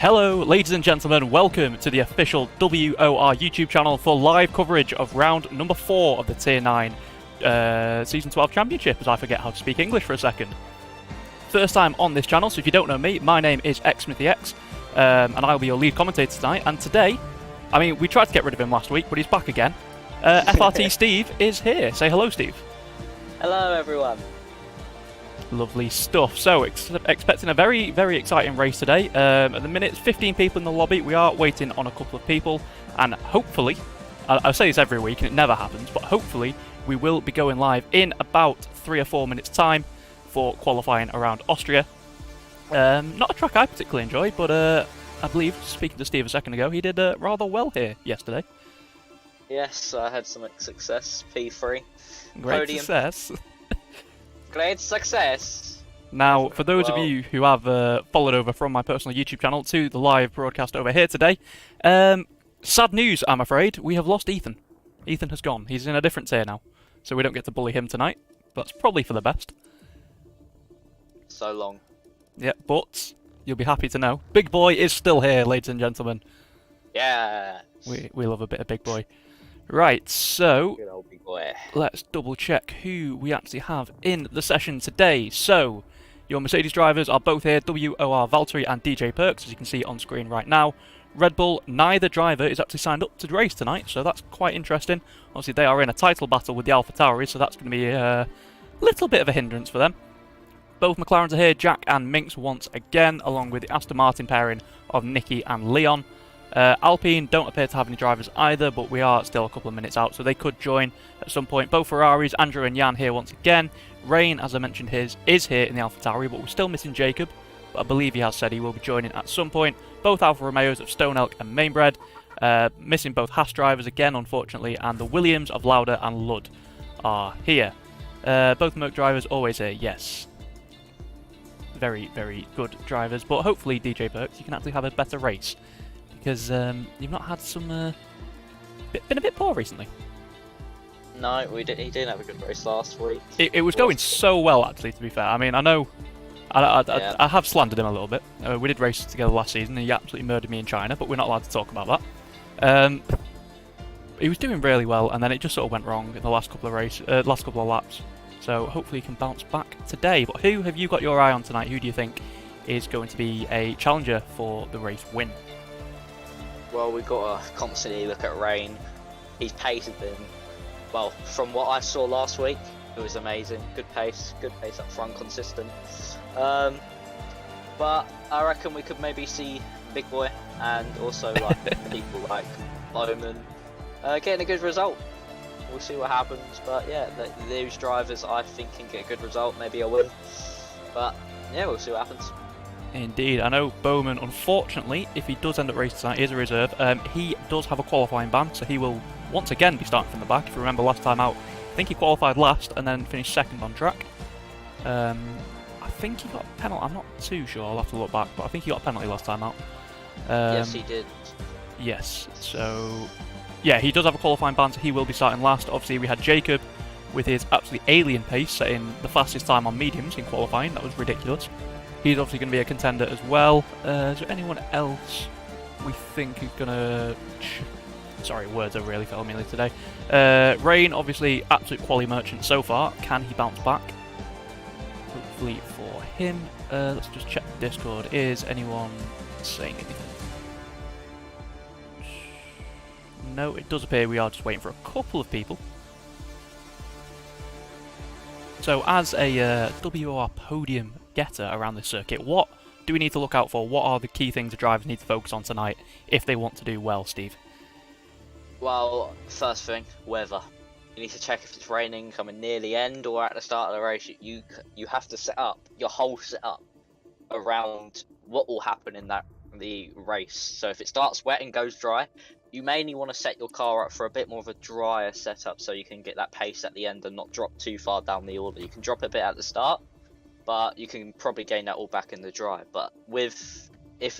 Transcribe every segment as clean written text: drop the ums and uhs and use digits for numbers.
Hello, ladies and gentlemen, welcome to the official WOR YouTube channel for live coverage of round number 4 of the Tier 9 Season 12 Championship, as I forget how to speak English for a second. First time on this channel, so if you don't know me, my name is XSmithyX, and I'll be your lead commentator tonight. And today, I mean, we tried to get rid of him last week, but he's back again. FRT Steve is here. Say hello, Steve. Hello, everyone. Lovely stuff. So, expecting a very, very exciting race today. At the minute, 15 people in the lobby. We are waiting on a couple of people, and hopefully, I say this every week and it never happens, but hopefully we will be going live in about 3 or 4 minutes time for qualifying around Austria. Not a track I particularly enjoy, but I believe, speaking to Steve a second ago, he did rather well here yesterday. Yes, I had some success. P3. Great Podium. success. Great success. Now, for those of you who have followed over from my personal YouTube channel to the live broadcast over here today, sad news, I'm afraid. We have lost Ethan. Ethan has gone. He's in a different tier now, so we don't get to bully him tonight. That's probably for the best. So long. Yeah, but you'll be happy to know Big Boy is still here, ladies and gentlemen. Yeah. We love a bit of Big Boy. Right, so Good old big boy. let's double check who we actually have in the session today. So, your Mercedes drivers are both here, WOR Valtteri and DJ Perks, as you can see on screen right now. Red Bull, neither driver is actually signed up to race tonight, so that's quite interesting. Obviously, they are in a title battle with the AlphaTauri, so that's going to be a little bit of a hindrance for them. Both McLarens are here, Jack and Minx once again, along with the Aston Martin pairing of Nicky and Leon. Alpine don't appear to have any drivers either, but we are still a couple of minutes out, so they could join at some point. Both Ferraris, Andrew and Jan here once again. Rain, as I mentioned, is here in the AlphaTauri, but we're still missing Jacob. But I believe he has said he will be joining at some point. Both Alfa Romeos of Stone Elk and Mainbred. Missing both Haas drivers again, unfortunately, and the Williams of Lauda and Ludd are here. Both Merc drivers always here, yes. Very, very good drivers, but hopefully, DJ Perks, you can actually have a better race. Because you've not had some... been a bit poor recently. No, he didn't have a good race last week. It was going so well, actually, to be fair. I mean, I know... I have slandered him a little bit. We did race together last season, and he absolutely murdered me in China, but we're not allowed to talk about that. He was doing really well, and then it just sort of went wrong in the last couple of laps. So hopefully he can bounce back today. But who have you got your eye on tonight? Who do you think is going to be a challenger for the race win? Well, we've got to constantly look at Rain. His pace has been, well, from what I saw last week, it was amazing. Good pace up front, consistent. But I reckon we could maybe see Big Boy and also like people like Bowman getting a good result. We'll see what happens, but yeah, those drivers I think can get a good result, maybe a win. But yeah, we'll see what happens. Indeed, I know Bowman, unfortunately, if he does end up racing tonight, he is a reserve. He does have a qualifying ban, so he will once again be starting from the back. If you remember last time out, I think he qualified last and then finished second on track. I think he got a penalty, I'm not too sure, I'll have to look back, but I think he got a penalty last time out. Yes, he did. Yes, so yeah, he does have a qualifying ban, so he will be starting last. Obviously, we had Jacob with his absolutely alien pace, setting the fastest time on mediums in qualifying. That was ridiculous. He's obviously going to be a contender as well. Is there anyone else we think is going to... Sorry, words are really failing me today. Rain, obviously, absolute quality merchant so far. Can he bounce back? Hopefully for him. Let's just check the Discord. Is anyone saying anything? No, it does appear we are just waiting for a couple of people. So, as a WOR podium getter around this circuit, what do we need to look out for? What are the key things the drivers need to focus on tonight if they want to do well, Steve? Well, first thing, weather. You need to check if it's raining coming near the end or at the start of the race. You have to set up your whole setup around what will happen in the race. So if it starts wet and goes dry, you mainly want to set your car up for a bit more of a drier setup so you can get that pace at the end and not drop too far down the order. You can drop a bit at the start, but you can probably gain that all back in the dry. But if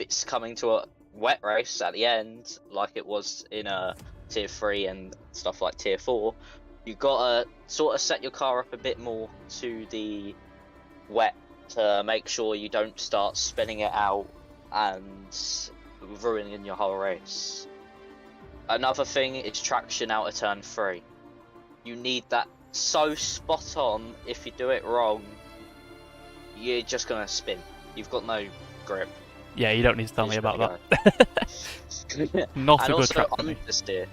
it's coming to a wet race at the end, like it was in a Tier 3 and stuff like Tier 4, you've got to sort of set your car up a bit more to the wet to make sure you don't start spinning it out and ruining your whole race. Another thing is traction out of turn 3. You need that so spot on. If you do it wrong, you're just gonna spin. You've got no grip. Yeah, you don't need to tell me about that. Not and a good also track for me. understeer.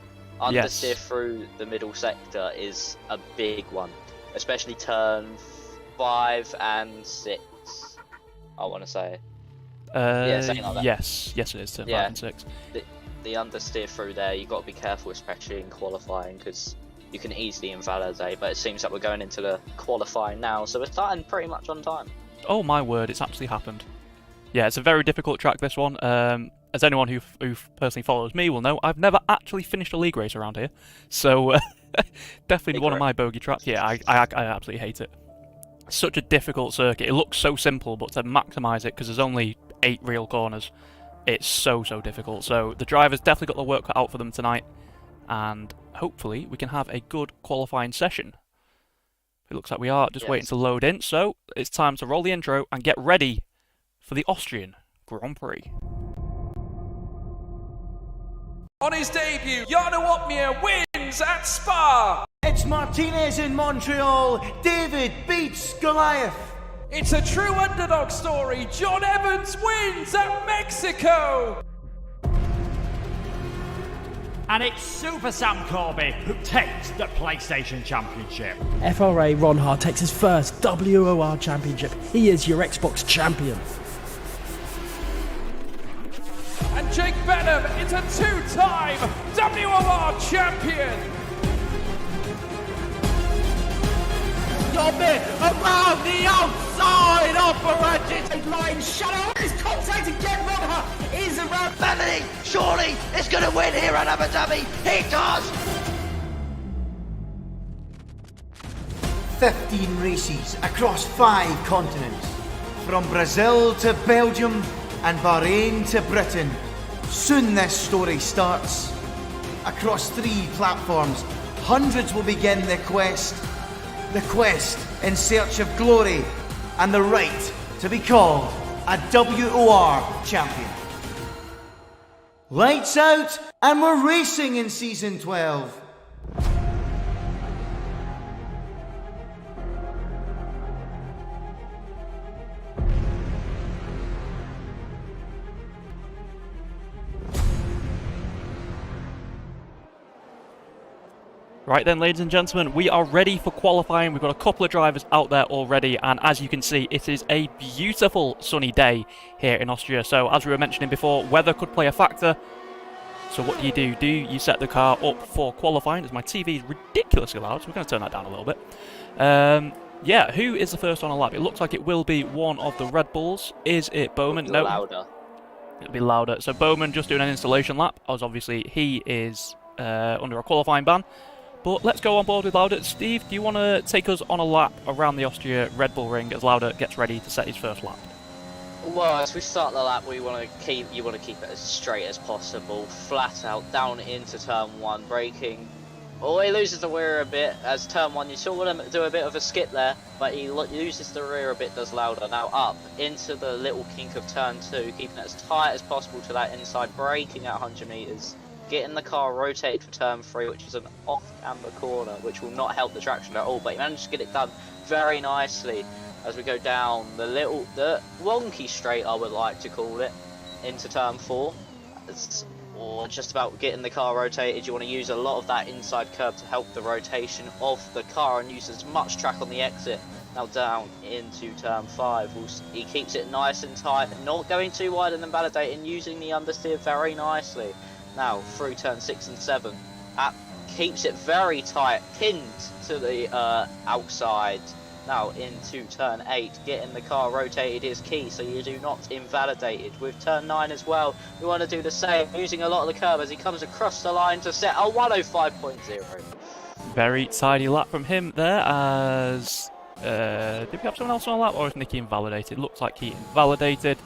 Yes. Understeer through the middle sector is a big one, especially turn 5 and 6. I want to say. Yeah, something like that. Yes, it is turn 5 and 6. The understeer through there, you've got to be careful, especially in qualifying, because you can easily invalidate. But it seems like we're going into the qualifying now, so we're starting pretty much on time. Oh my word, it's actually happened. Yeah, it's a very difficult track, this one. As anyone who personally follows me will know, I've never actually finished a league race around here. So, definitely one of my bogey tracks. Yeah, I absolutely hate it. Such a difficult circuit. It looks so simple, but to maximise it, because there's only 8 real corners, it's so difficult. So the drivers definitely got the work cut out for them tonight, and hopefully we can have a good qualifying session. It looks like we are just waiting to load in, so it's time to roll the intro and get ready for the Austrian Grand Prix. On his debut, Jarno Uppbeat wins at Spa. It's Martinez in Montreal. David beats Goliath. It's a true underdog story. John Evans wins at Mexico. And it's Super Sam Corby who takes the PlayStation Championship. FRA Ronhard takes his first WOR Championship. He is your Xbox champion. And Jake Benham is a 2-time WOR champion. Dobbin around the outside operated line shadow. His contact again. Ronhard is around. Melanie, surely is going to win here at Abu Dhabi. He does. 15 races across 5 continents, from Brazil to Belgium and Bahrain to Britain. Soon this story starts. Across 3 platforms, hundreds will begin the quest in search of glory and the right to be called a WOR champion. Lights out, and we're racing in Season 12. Right then, ladies and gentlemen, we are ready for qualifying. We've got a couple of drivers out there already, and as you can see, it is a beautiful sunny day here in Austria. So, as we were mentioning before, weather could play a factor. So what do? You set the car up for qualifying, as my TV is ridiculously loud, so we're going to turn that down a little bit. Yeah, who is the first on a lap? It looks like it will be one of the Red Bulls. Is it Bowman? No. Louder. It'll be louder. So Bowman just doing an installation lap, as obviously he is under a qualifying ban. But let's go on board with Lauda. Steve, do you want to take us on a lap around the Austria Red Bull ring as Lauda gets ready to set his first lap? Well, as we start the lap, you want to keep it as straight as possible, flat out, down into turn 1, braking. Oh, he loses the rear a bit as turn 1. You still want to do a bit of a skip there, but he loses the rear a bit, does Lauda. Now up into the little kink of turn 2, keeping it as tight as possible to that inside, braking at 100 metres. Getting the car rotated for turn 3, which is an off-camber corner, which will not help the traction at all, but he managed to get it done very nicely as we go down the wonky straight, I would like to call it, into turn 4. It's just about getting the car rotated. You want to use a lot of that inside curb to help the rotation of the car and use as much track on the exit. Now down into turn 5, he keeps it nice and tight, not going too wide and then validating, using the understeer very nicely. Now through turn 6 and 7, keeps it very tight, pinned to the outside. Now into turn 8, getting the car rotated is key, so you do not invalidate it. With turn 9 as well, we want to do the same, using a lot of the curb as he comes across the line to set a 105.0. Very tidy lap from him there, as... did we have someone else on a lap, or is Nicky invalidated? Looks like he invalidated.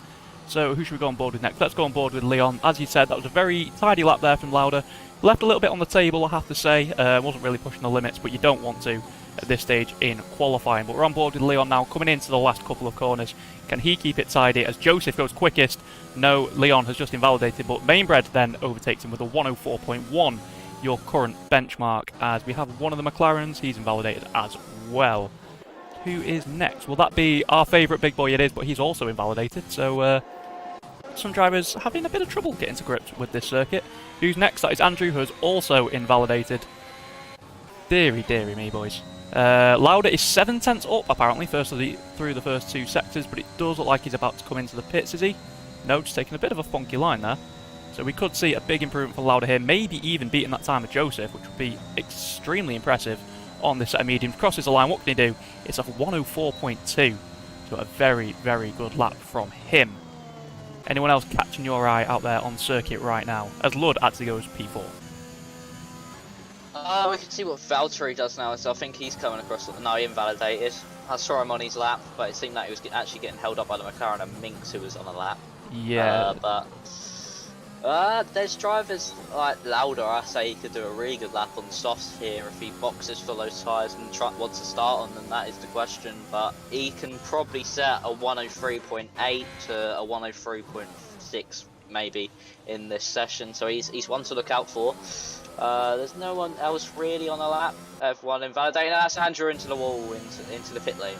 So who should we go on board with next? Let's go on board with Leon. As you said, that was a very tidy lap there from Lauda. Left a little bit on the table, I have to say. Wasn't really pushing the limits, but you don't want to at this stage in qualifying. But we're on board with Leon now, coming into the last couple of corners. Can he keep it tidy as Joseph goes quickest? No, Leon has just invalidated, but Mainbred then overtakes him with a 104.1, your current benchmark, as we have one of the McLarens. He's invalidated as well. Who is next? Will that be our favourite big boy? It is, but he's also invalidated, so some drivers having a bit of trouble getting to grips with this circuit. Who's next? That is Andrew, who is also invalidated. Deary, deary me, boys. Lauda is 7 tenths up, apparently, through the first 2 sectors, but it does look like he's about to come into the pits, is he? No, just taking a bit of a funky line there. So we could see a big improvement for Lauda here, maybe even beating that time of Joseph, which would be extremely impressive on this set of mediums. Crosses the line, what can he do? It's a 104.2, so a very, very good lap from him. Anyone else catching your eye out there on circuit right now, as Lud actually goes P4? We can see what Valtteri does now, so I think he's coming across. No, he invalidated. I saw him on his lap, but it seemed like he was actually getting held up by the McLaren and Minx, who was on a lap. Yeah. There's drivers like Lauda, I say he could do a really good lap on softs here if he boxes for those tyres and wants to start on them, that is the question. But he can probably set a 103.8 to a 103.6 maybe in this session, so he's one to look out for. There's no one else really on the lap. Everyone invalidated. That's Andrew into the wall, into the pit lane.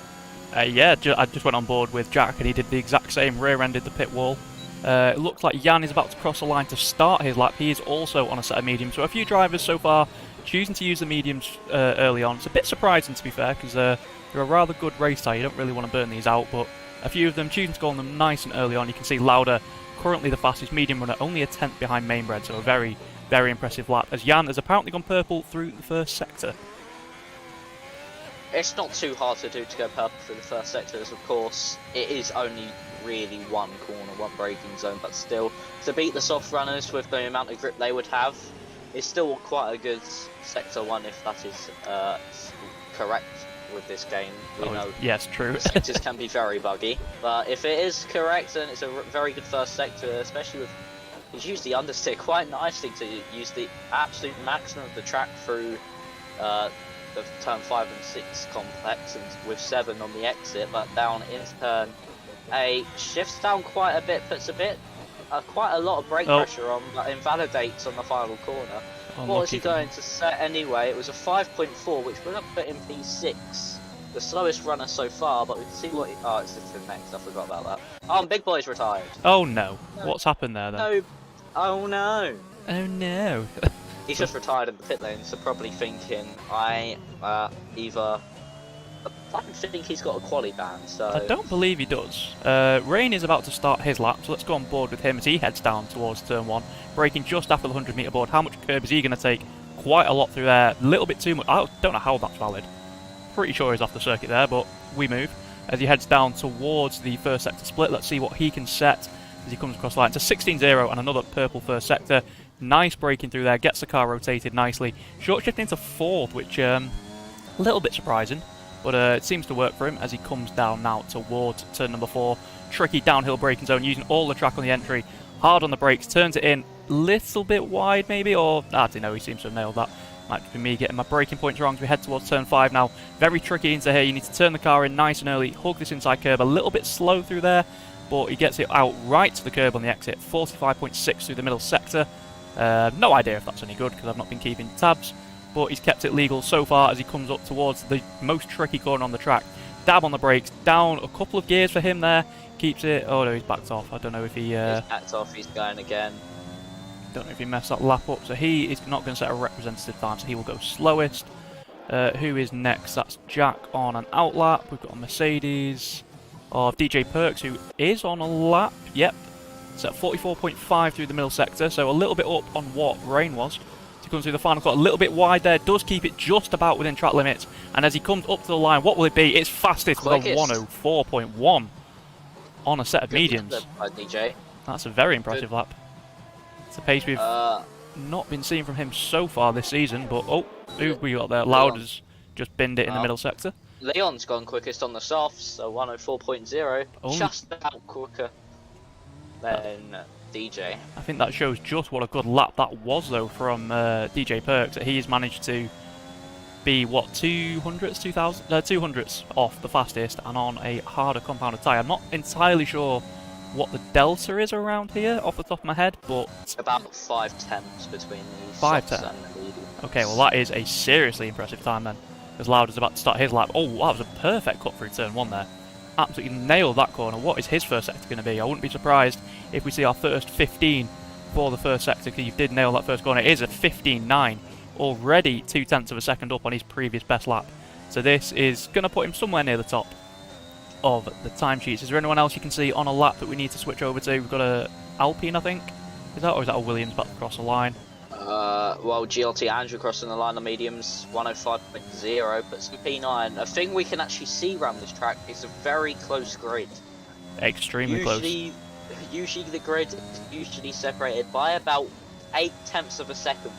Yeah, I just went on board with Jack and he did the exact same, rear-ended the pit wall. It looks like Jan is about to cross the line to start his lap. He is also on a set of mediums. So a few drivers so far choosing to use the mediums early on. It's a bit surprising, to be fair, because they're a rather good race tyre. You don't really want to burn these out, but a few of them choosing to go on them nice and early on. You can see Lauda, currently the fastest medium runner, only a tenth behind Mainbred, so a very, very impressive lap, as Jan has apparently gone purple through the first sector. It's not too hard to do to go purple through the first sector, as of course it is only really one corner, one braking zone, but still, to beat the soft runners with the amount of grip they would have, is still quite a good sector 1 if that is correct with this game. We know yes, true. sectors can be very buggy, but if it is correct, then it's a very good first sector, especially with he's used the understeer quite nicely to use the absolute maximum of the track through the turn 5 and 6 complex, and with 7 on the exit, but down into turn 8 shifts down quite a bit, puts quite a lot of brake pressure on, but invalidates on the final corner. What was he going to set anyway? It was a 5.4, which would have put in P6, the slowest runner so far, but we can see what he... Oh, it's just the next, I forgot about that. Oh, Big Boy's retired. Oh no. What's happened there then? No. Oh no. Oh no. He's just retired in the pit lane, so probably thinking, I don't think he's got a quali ban, so... I don't believe he does. Rain is about to start his lap, so let's go on board with him as he heads down towards turn 1, braking just after the 100 metre board. How much curb is he going to take? Quite a lot through there, a little bit too much. I don't know how that's valid. Pretty sure he's off the circuit there, but we move. As he heads down towards the first sector split, let's see what he can set as he comes across the line. It's a 16-0 and another purple first sector. Nice braking through there, gets the car rotated nicely. Short shifting into 4th, which a little bit surprising, but it seems to work for him as he comes down now towards turn number 4. Tricky downhill braking zone, using all the track on the entry, hard on the brakes, turns it in, little bit wide maybe, or I don't know, he seems to have nailed that. Might be me getting my braking points wrong as we head towards turn 5 now. Very tricky into here, you need to turn the car in nice and early, hug this inside curb, a little bit slow through there, but he gets it out right to the curb on the exit, 45.6 through the middle sector. No idea if that's any good because I've not been keeping tabs, but he's kept it legal so far as he comes up towards the most tricky corner on the track. Dab on the brakes, down a couple of gears for him there, keeps it. Oh no, he's backed off. I don't know if he... he's backed off, he's going again. Don't know if he messed that lap up, so he is not going to set a representative time, so he will go slowest. Who is next? That's Jack on an out lap. We've got a Mercedes of DJ Perks, who is on a lap. Yep. It's at 44.5 through the middle sector, so a little bit up on what Rain was. He comes through the final cut, a little bit wide there, does keep it just about within track limits, and as he comes up to the line, what will it be? It's fastest with a 104.1 on a set of mediums. DJ. That's a very impressive lap. It's a pace we've not been seeing from him so far this season, but who we got there? Lauda's just binned it in the middle sector. Leon's gone quickest on the softs, so 104.0, just about quicker. than DJ. I think that shows just what a good lap that was, though, from DJ Perks. That he's managed to be, what, 200ths off the fastest and on a harder compounded tyre. I'm not entirely sure what the delta is around here off the top of my head, but... About 5 tenths between the 5 softs tenths. and the medium. Okay, well that is a seriously impressive time then. As Lauder's about to start his lap. Oh, that was a perfect cut through turn 1 there. Absolutely nailed that corner. What is his first sector going to be? I wouldn't be surprised if we see our first 15 for the first sector, because you did nail that first corner. It is a 15.9. Already 2 tenths of a second up on his previous best lap. So this is going to put him somewhere near the top of the timesheets. Is there anyone else you can see on a lap that we need to switch over to? We've got a Alpine, I think. Is that, or is that a Williams back across the line? Well, GLT Andrew crossing the line on mediums, 105.0, but some P9. A thing we can actually see around this track is a very close grid. Extremely close. Usually the grid is usually separated by about 8 tenths of a second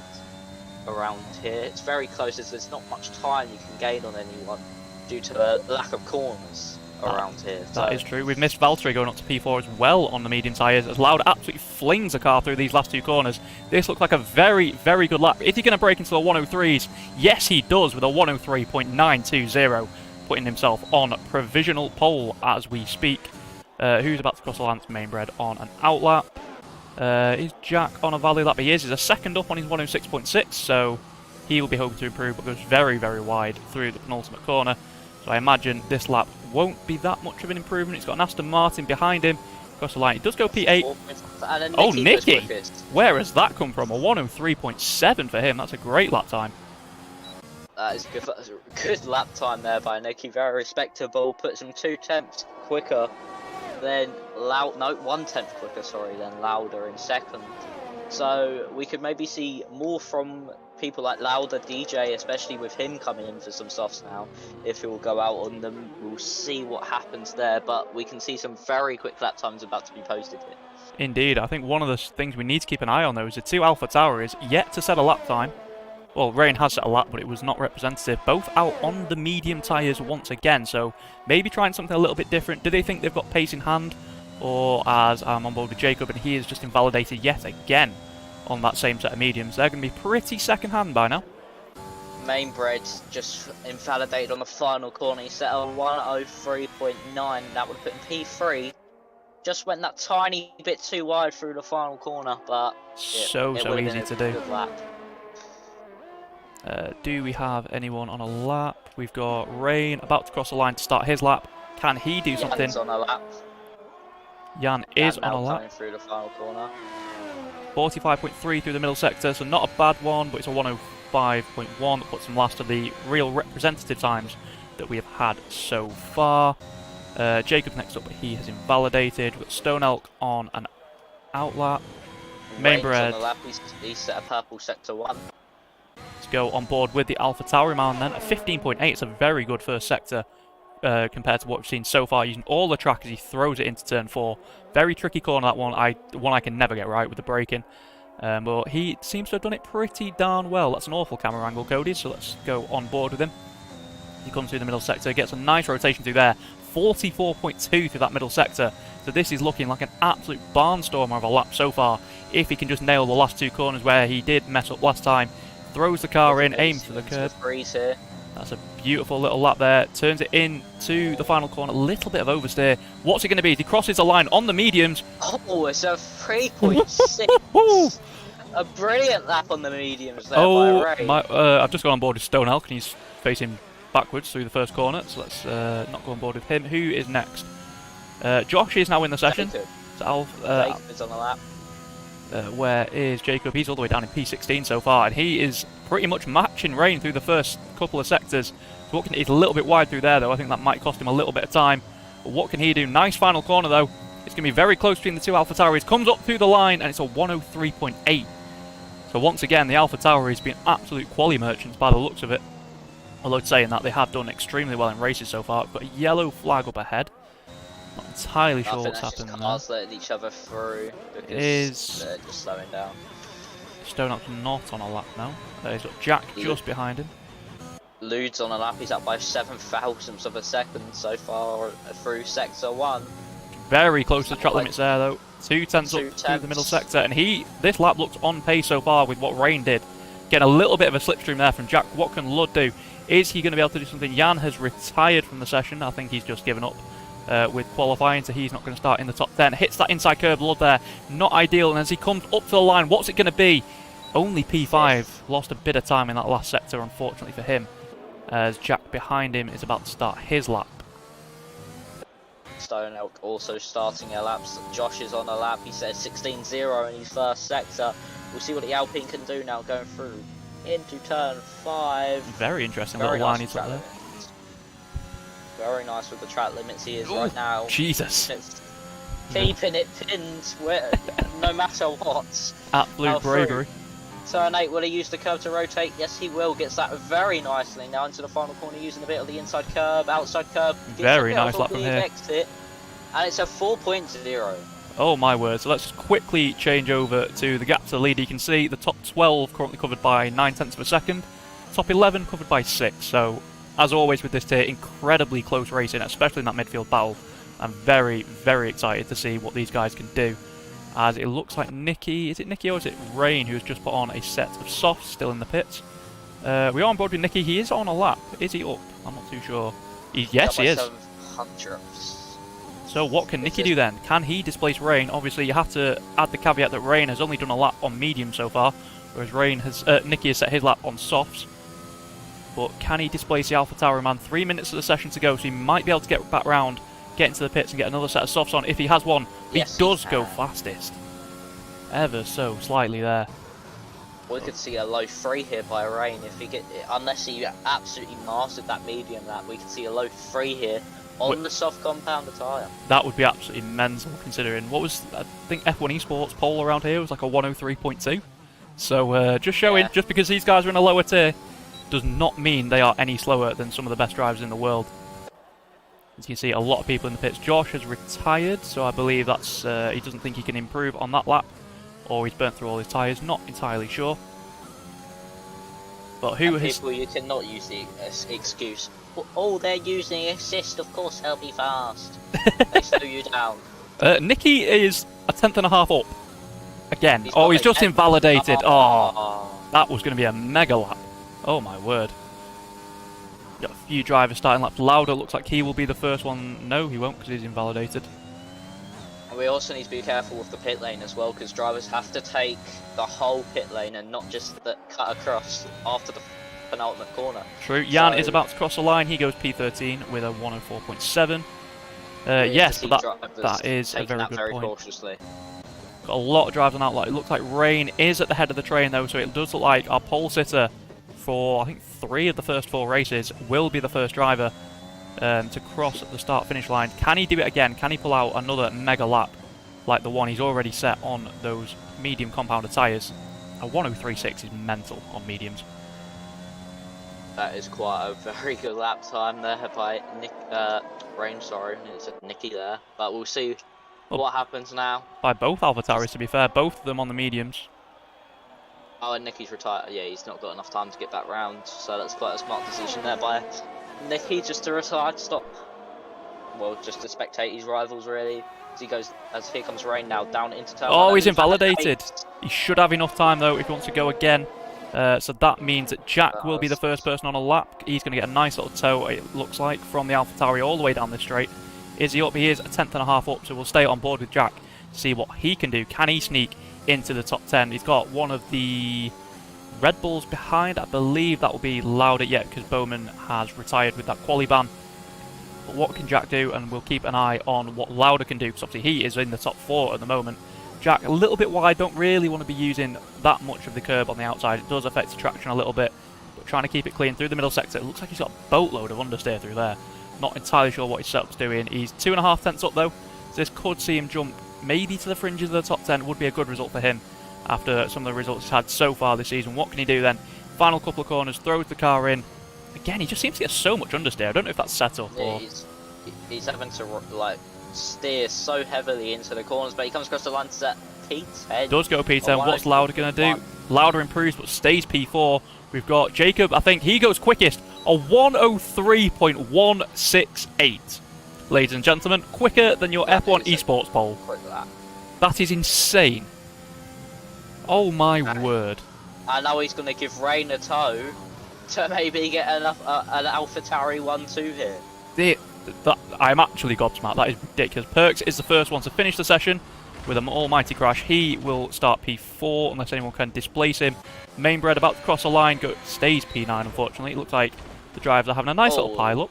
around here. It's very close, as there's not much time you can gain on anyone due to a lack of corners around here. That is true. We've missed Valtteri going up to P4 as well on the medium tyres, as Lauda absolutely flings the car through these last 2 corners. This looks like a very, very good lap. If you're going to break into the 103s, yes he does, with a 103.920, putting himself on provisional pole as we speak. Who's about to cross the Lance Mainbred on an outlap? Is Jack on a valley lap? He is. He's a second up on his 106.6, so he will be hoping to improve, but goes very, very wide through the penultimate corner. So I imagine this lap won't be that much of an improvement. He's got an Aston Martin behind him across the line. He does go P8. Oh, Nicky! Where has that come from? A 103.7 for him. That's a great lap time. That is good. Good lap time there by Nicky. Very respectable. Puts him 2 tenths quicker than Loud. No, 1 tenth quicker. Sorry, than Lauder in second. So we could maybe see more from people like Lauder, DJ, especially with him coming in for some softs now. If he will go out on them, we'll see what happens there. But we can see some very quick lap times about to be posted here. Indeed, I think one of the things we need to keep an eye on, though, is the 2 Alpha Tauri yet to set a lap time. Well, Rain has set a lap, but it was not representative. Both out on the medium tyres once again, so maybe trying something a little bit different. Do they think they've got pace in hand? Or, as I'm on board with Jacob, and he is just invalidated yet again on that same set of mediums, they're going to be pretty second-hand by now. Mainbred just invalidated on the final corner. He set on 103.9. That would put him P3. Just went that tiny bit too wide through the final corner, but so easy to do. Good lap. Do we have anyone on a lap? We've got Rain about to cross the line to start his lap. Can he do something? Jan's on a lap. Jan is on a lap. Through the final corner. 45.3 through the middle sector, so not a bad one, but it's a 105.1 that puts him last of the real representative times that we have had so far. Jacob next up, but he has invalidated. We've got Stone Elk on an outlap. Mainbred. On the lap. He's set a purple sector 1. Let's go on board with the Alpha Tauri man then. A 15.8, it's a very good first sector compared to what we've seen so far, using all the track as he throws it into turn 4. Very tricky corner, that one. One I can never get right with the braking. But he seems to have done it pretty darn well. That's an awful camera angle, Cody, so let's go on board with him. He comes through the middle sector, gets a nice rotation through there. 44.2 through that middle sector. So this is looking like an absolute barnstormer of a lap so far. If he can just nail the last 2 corners where he did mess up last time. Throws the car in, aims for the curb. That's a beautiful little lap there. Turns it in to the final corner. A little bit of oversteer. What's it going to be? If he crosses the line on the mediums. Oh, it's a 3.6. A brilliant lap on the mediums there by Ray. I've just gone on board with Stone Elk, and he's facing backwards through the first corner. So let's not go on board with him. Who is next? Josh is now in the session. Jacob is on the lap. Where is Jacob? He's all the way down in P16 so far, and he is pretty much matching Rain through the first couple of sectors. So he's a little bit wide through there, though. I think that might cost him a little bit of time. But what can he do? Nice final corner, though. It's going to be very close between the 2 Alpha Tauris. Comes up through the line, and it's a 103.8. So once again, the Alpha Tauris being absolute quali merchants by the looks of it. Although saying that, they have done extremely well in races so far. We've got a yellow flag up ahead. Not entirely sure what's happened there. Cars letting each other through because they're just slowing down. Stone Elk's not on a lap now. He's got Jack just behind him. Lude's on a lap. He's up by 7,000ths of a second so far through sector 1. Very close to the track limits there, though. 2/10 up through the middle sector, and this lap looked on pace so far with what Rain did. Getting a little bit of a slipstream there from Jack. What can Lud do? Is he going to be able to do something? Jan has retired from the session. I think he's just given up with qualifying, so he's not going to start in the top 10. Hits that inside curve, Lud there. Not ideal, and as he comes up to the line, what's it going to be? Only P5. Lost a bit of time in that last sector, unfortunately for him, as Jack behind him is about to start his lap. Stone Elk also starting a lap. Josh is on a lap. He says 16-0 in his first sector. We'll see what the Alpine can do now going through into turn 5. Very interesting little line he's got there. Very nice with the track limits he is right now. Jesus. Keeping it pinned no matter what. Absolute bravery. Turn 8, will he use the curve to rotate? Yes, he will. Gets that very nicely now into the final corner using a bit of the inside curve, outside curve. Very nice lap from here. Exit, and it's a 4.0. Oh my word. So let's just quickly change over to the gap to the lead. You can see the top 12 currently covered by 9/10 of a second. Top 11 covered by 6. So, as always with this tier, incredibly close racing, especially in that midfield battle. I'm very, very excited to see what these guys can do. As it looks like Nicky, is it Nicky or is it Rain who's just put on a set of softs still in the pits? We are on board with Nicky. He is on a lap. Is he up? I'm not too sure. Yes, he is. So what can Nicky do then? Can he displace Rain? Obviously, you have to add the caveat that Rain has only done a lap on medium so far, whereas Nicky has set his lap on softs. But can he displace the AlphaTauri man? 3 minutes of the session to go, so he might be able to get back round, get into the pits and get another set of softs on if he has one. Yes, he does go fastest. Ever so slightly there. We could see a low 3 here by Rain if he unless he absolutely mastered that medium lap. We could see a low 3 here on the soft compounder tyre. That would be absolutely mental considering what was, I think F1 Esports poll around here was like a 103.2. So just showing, just because these guys are in a lower tier does not mean they are any slower than some of the best drivers in the world. As you can see, a lot of people in the pits. Josh has retired, so I believe that's he doesn't think he can improve on that lap, or he's burnt through all his tyres. Not entirely sure. But who has... People, you cannot use the excuse. Oh, they're using assist. Of course, they'll be fast. They slow you down. Nicky is a 10.5 up. Again. He's just invalidated. Oh, that was going to be a mega lap. Oh my word. Got a few drivers starting laps. Lauda looks like he will be the first one. No, he won't because he's invalidated. And we also need to be careful with the pit lane as well, because drivers have to take the whole pit lane and not just the cut across after the penultimate corner. True. Jan is about to cross the line. He goes P13 with a 104.7. Yes, but that is a very good point. Cautiously. Got a lot of drivers on that lot. It looks like Rain is at the head of the train though, so it does look like our pole sitter for I think 3 of the first 4 races will be the first driver to cross at the start-finish line. Can he do it again? Can he pull out another mega lap like the one he's already set on those medium compounder tyres? A 103.6 is mental on mediums. That is quite a very good lap time there by Rain, sorry, it's Nicky there. But we'll see what happens now. By both AlphaTauris, to be fair, both of them on the mediums. Oh, and Nicky's retired. Yeah, he's not got enough time to get back round, so that's quite a smart decision there by Nicky, just to retire, to stop. Well, just to spectate his rivals really. As here comes Rain now down into turn. Oh, he's invalidated. He should have enough time though if he wants to go again. So that means that Jack will be the first person on a lap. He's going to get a nice little tow, it looks like, from the AlphaTauri all the way down this straight. Is he up? He is a 10.5 up, so we'll stay on board with Jack to see what he can do. Can he sneak into the top 10? He's got one of the Red Bulls behind. I believe that will be Lauda yet because Bowman has retired with that quali ban. But what can Jack do? And we'll keep an eye on what Lauda can do because obviously he is in the top 4 at the moment. Jack a little bit wide, don't really want to be using that much of the curb on the outside. It does affect the traction a little bit, but trying to keep it clean through the middle sector. It looks like he's got a boatload of understeer through there. Not entirely sure what his setup's doing. He's 2.5 tenths up though, so this could see him jump maybe to the fringes of the top 10. Would be a good result for him after some of the results he's had so far this season. What can he do then? Final couple of corners, throws the car in. Again, he just seems to get so much understeer. I don't know if that's set up or... He's having to like steer so heavily into the corners, but he comes across the line to set P10. Does go P10. What's Lauda going to do? Lauda improves but stays P4. We've got Jacob, I think he goes quickest. A 103.168. Ladies and gentlemen, quicker than your F1 Esports poll. That is insane. Oh my word. I know he's going to give Rain a toe to maybe get an AlphaTauri 1-2 here. I'm actually gobsmacked. That is ridiculous. Perks is the first one to finish the session with an almighty crash. He will start P4 unless anyone can displace him. Mainbred about to cross the line, stays P9 unfortunately. It looks like the drivers are having a nice little pile up.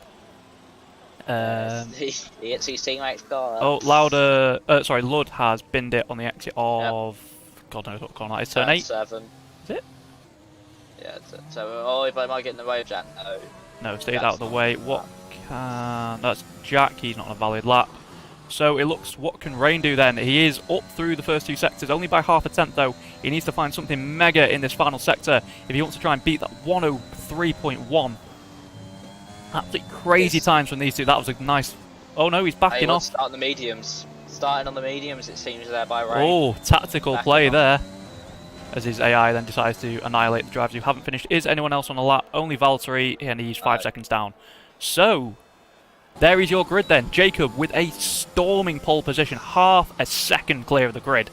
He hits his teammate's car. Oh, Lud has binned it on the exit of... God knows what corner that is. Turn 8. 7. Is it? Yeah, so, oh, but am I getting in the way of Jack? No. No, stayed out of the way. What can... That's Jack, he's not on a valid lap. So it looks, what can Rain do then? He is up through the first two sectors, only by half a tenth though. He needs to find something mega in this final sector if he wants to try and beat that 103.1. Absolutely crazy times from these two. That was a nice... Oh no, he's backing off. Starting the mediums. Starting on the mediums, it seems, there by Rain. Oh, tactical play there. As his AI then decides to annihilate the drivers who haven't finished. Is anyone else on the lap? Only Valtteri, and he's 5 seconds down. So, there is your grid then. Jacob with a storming pole position, half a second clear of the grid.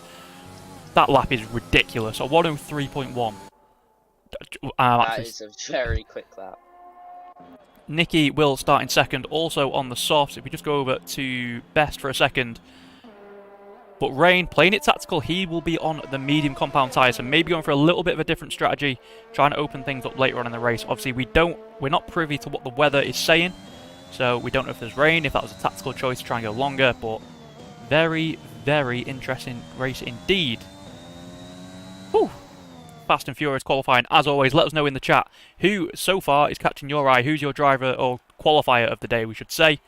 That lap is ridiculous. A 103.1. That is a very quick lap. Nicky will start in second, also on the softs. If we just go over to best for a second. But Rain, playing it tactical, he will be on the medium compound tyre, so maybe going for a little bit of a different strategy, trying to open things up later on in the race. Obviously, we're not privy to what the weather is saying, so we don't know if there's rain, if that was a tactical choice to try and go longer, but very, very interesting race indeed. Whew. Fast and Furious qualifying. As always, let us know in the chat who so far is catching your eye, who's your driver or qualifier of the day, we should say.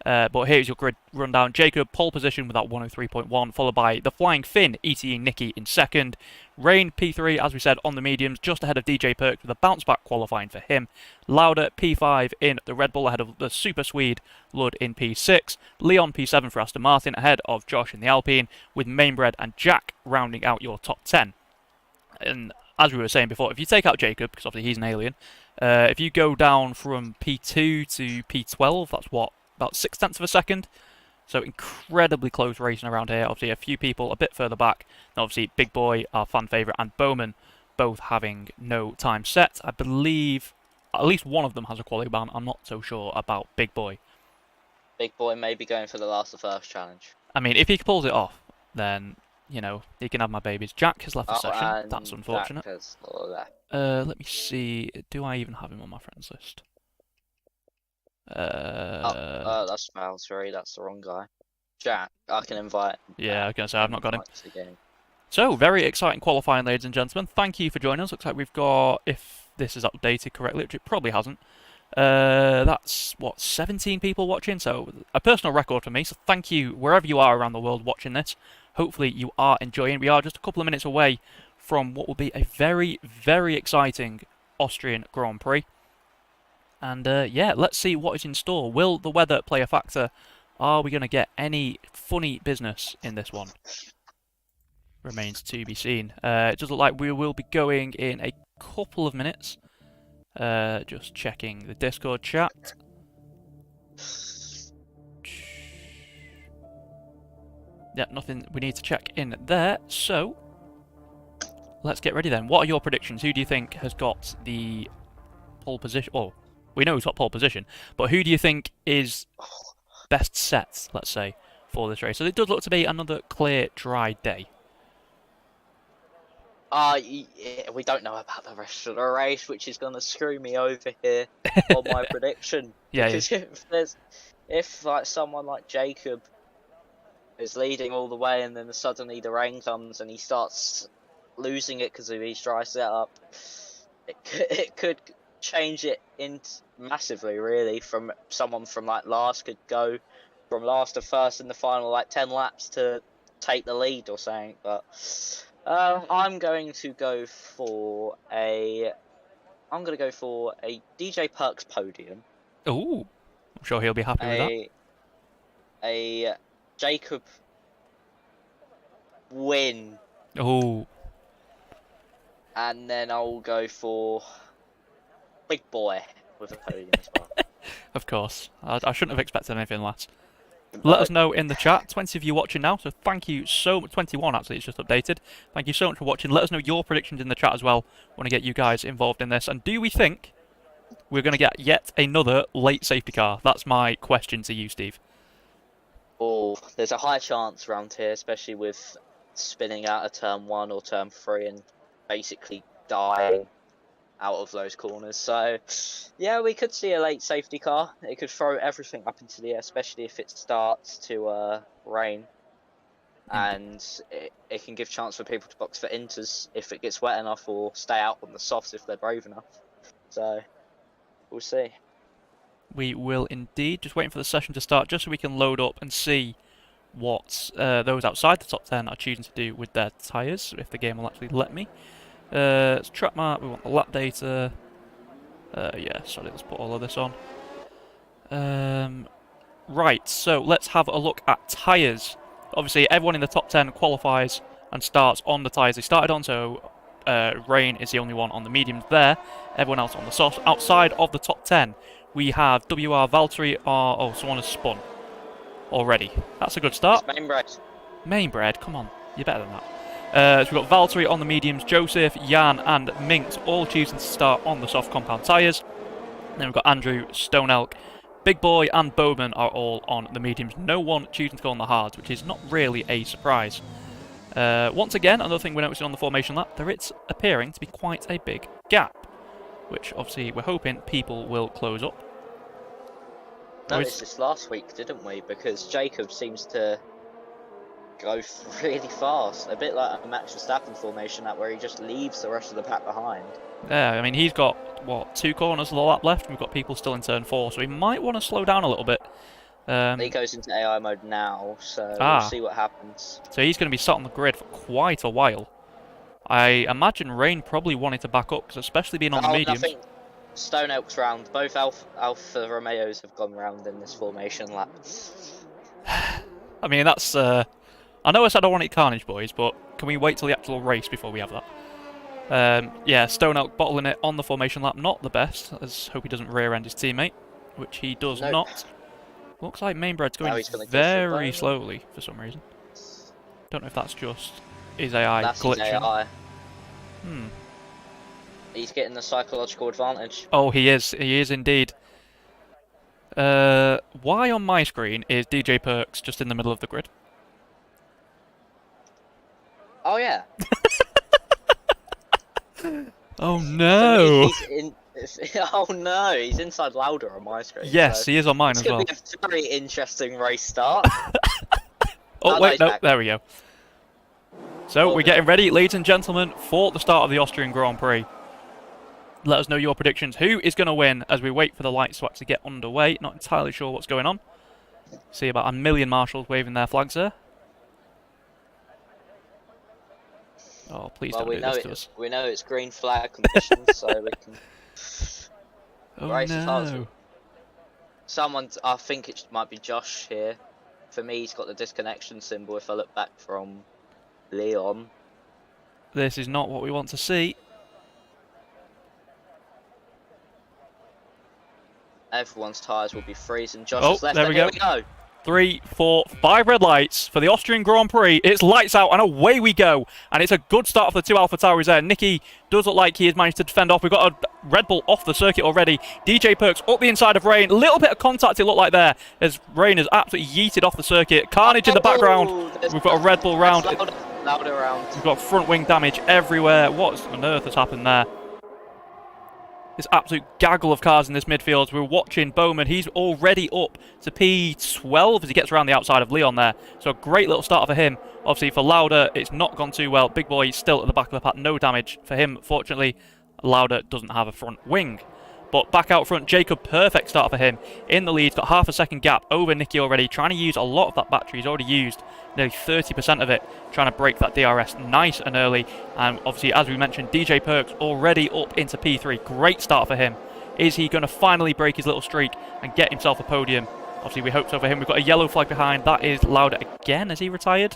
But here's your grid rundown. Jacob, pole position with that 103.1, followed by the Flying Finn, ETE Nicky in second. Rain, P3, as we said, on the mediums, just ahead of DJ Perks with a bounce back qualifying for him. Lauder, P5 in the Red Bull, ahead of the Super Swede, Lud in P6. Leon, P7 for Aston Martin, ahead of Josh in the Alpine, with Mainbred and Jack rounding out your top 10. And as we were saying before, if you take out Jacob, because obviously he's an alien, if you go down from P2 to P12, that's what? About 0.6 of a second. So incredibly close racing around here. Obviously a few people a bit further back. And obviously Big Boy, our fan favourite, and Bowman both having no time set. I believe at least one of them has a quality ban. I'm not so sure about Big Boy. Big Boy may be going for the last of first challenge. I mean, if he pulls it off, then, you know, he can have my babies. Jack has left the session. That's unfortunate. Jack has left. Let me see. Do I even have him on my friends list? That's Valtteri, that's the wrong guy. Jack, I can invite. Yeah, I was going to say, I've not got him. So, very exciting qualifying, ladies and gentlemen. Thank you for joining us. Looks like we've got, if this is updated correctly, which it probably hasn't, that's, what, 17 people watching? So, a personal record for me. So, thank you, wherever you are around the world watching this. Hopefully, you are enjoying. We are just a couple of minutes away from what will be a very, very exciting Austrian Grand Prix. And yeah, let's see what is in store. Will the weather play a factor? Are we going to get any funny business in this one? Remains to be seen. It does look like we will be going in a couple of minutes. Just checking the Discord chat. Yeah, nothing we need to check in there. So, let's get ready then. What are your predictions? Who do you think has got the pole position? Oh, we know who's got pole position, but who do you think is best set, let's say, for this race? So it does look to be another clear, dry day. Yeah, we don't know about the rest of the race, which is going to screw me over here on my prediction. Yeah, because if like someone like Jacob is leading all the way, and then suddenly the rain comes and he starts losing it because of his dry setup, it could change it in massively, really. From someone from like last could go from last to first in the final like 10 laps to take the lead or something. But I'm going to go for a DJ Perks podium. Ooh, I'm sure he'll be happy with that. A Jacob win. Ooh. And then I'll go for Big Boy with a podium as well. Of course. I shouldn't have expected anything less. Let us know in the chat. 20 of you watching now, so thank you so much. 21 actually, it's just updated. Thank you so much for watching. Let us know your predictions in the chat as well. Want to get you guys involved in this. And do we think we're going to get yet another late safety car? That's my question to you, Steve. Oh, there's a high chance around here, especially with spinning out of turn 1 or turn 3 and basically dying out of those corners. So, yeah, we could see a late safety car. It could throw everything up into the air, especially if it starts to rain. And it can give chance for people to box for inters if it gets wet enough, or stay out on the softs if they're brave enough. So, we'll see. We will indeed. Just waiting for the session to start, just so we can load up and see what those outside the top 10 are choosing to do with their tyres, if the game will actually let me. It's track map, we want the lap data. Yeah, sorry, let's put all of this on. Right, so let's have a look at tyres. Obviously, everyone in the top 10 qualifies and starts on the tyres they started on, so Rain is the only one on the mediums there. Everyone else on the softs. Outside of the top 10, we have WR, Valtteri, oh, someone has spun already. That's a good start. It's Mainbred. Mainbred, come on, you're better than that. So we've got Valtteri on the mediums, Joseph, Jan and Minx all choosing to start on the soft compound tyres. Then we've got Andrew, Stone Elk, Big Boy and Bowman are all on the mediums. No one choosing to go on the hards, which is not really a surprise. Once again, another thing we're noticing on the formation lap, there it's appearing to be quite a big gap, which obviously we're hoping people will close up. Noticed this last week, didn't we? Because Jacob seems to go really fast, a bit like a Max Verstappen formation, that where he just leaves the rest of the pack behind. Yeah, I mean, he's got, what, 2 corners of the lap left, and we've got people still in turn 4, so he might want to slow down a little bit. He goes into AI mode now, so we'll see what happens. So he's going to be sat on the grid for quite a while. I imagine Rain probably wanted to back up, because especially being on the mediums. I think Stone Elk's round. Both Alfa Romeos have gone round in this formation lap. I mean, that's... I know I said I wanted Carnage, boys, but can we wait till the actual race before we have that? Yeah, Stone Elk bottling it on the formation lap, not the best. Let's hope he doesn't rear-end his teammate, which he does not. Looks like Mainbred's going very slowly for some reason. Don't know if that's just his AI glitching. His AI. He's getting the psychological advantage. Oh, he is indeed. Why on my screen is DJ Perks just in the middle of the grid? Oh yeah. Oh no! Oh no, he's inside Louder on my screen. Yes, so he is on mine as well. It's going to be a very interesting race start. Oh wait, no, there we go. So we're getting ready, ladies and gentlemen, for the start of the Austrian Grand Prix. Let us know your predictions. Who is going to win as we wait for the lights to actually get underway? Not entirely sure what's going on. See about 1 million marshals waving their flags there. Oh, please don't do this to us. We know it's green flag conditions, so we can race as hard as we... I think it might be Josh here. For me, he's got the disconnection symbol if I look back from Leon. This is not what we want to see. Everyone's tyres will be freezing. Josh is left, there we go. 3, 4, 5 red lights for the Austrian Grand Prix. It's lights out and away we go. And it's a good start for the 2 AlphaTauris there. Nicky does look like he has managed to defend off. We've got a Red Bull off the circuit already. DJ Perks up the inside of Rain. A little bit of contact it looked like there as Rain has absolutely yeeted off the circuit. Carnage in the background. We've got a Red Bull round. Louder round. We've got front wing damage everywhere. What on earth has happened there? This absolute gaggle of cars in this midfield. We're watching Bowman. He's already up to P12 as he gets around the outside of Leon there. So a great little start for him. Obviously for Lauda, it's not gone too well. Big Boy still at the back of the pack. No damage for him, fortunately. Lauda doesn't have a front wing. But back out front, Jacob, perfect start for him. In the lead, got half a second gap over Nicky already. Trying to use a lot of that battery. He's already used nearly 30% of it. Trying to break that DRS nice and early. And obviously, as we mentioned, DJ Perks already up into P3. Great start for him. Is he going to finally break his little streak and get himself a podium? Obviously, we hope so for him. We've got a yellow flag behind. That is Lauda again. Has he retired?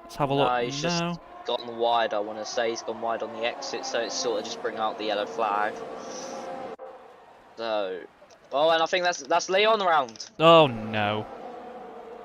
Let's have a look. No, he's just gone wide, I want to say. He's gone wide on the exit, so it's sort of just bring out the yellow flag. So, and I think that's Leon round. Oh no.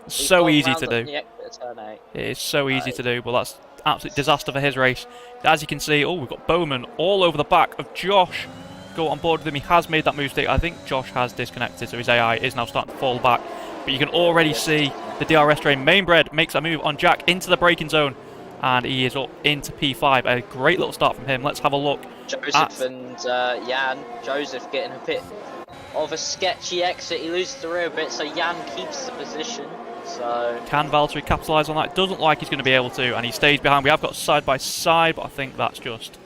So easy to do. The exit of turn 8. It is so easy to do, but that's absolute disaster for his race. As you can see, oh, we've got Bowman all over the back of Josh. Go on board with him. He has made that move stick. I think Josh has disconnected, so his AI is now starting to fall back. But you can already see the DRS train. Mainbred makes a move on Jack into the braking zone, and he is up into P5. A great little start from him. Let's have a look. Joseph and Jan. Joseph getting a bit of a sketchy exit. He loses the rear a bit, so Jan keeps the position. So can Valtteri capitalise on that? Doesn't like he's going to be able to, and he stays behind. We have got side by side, but I think that's just,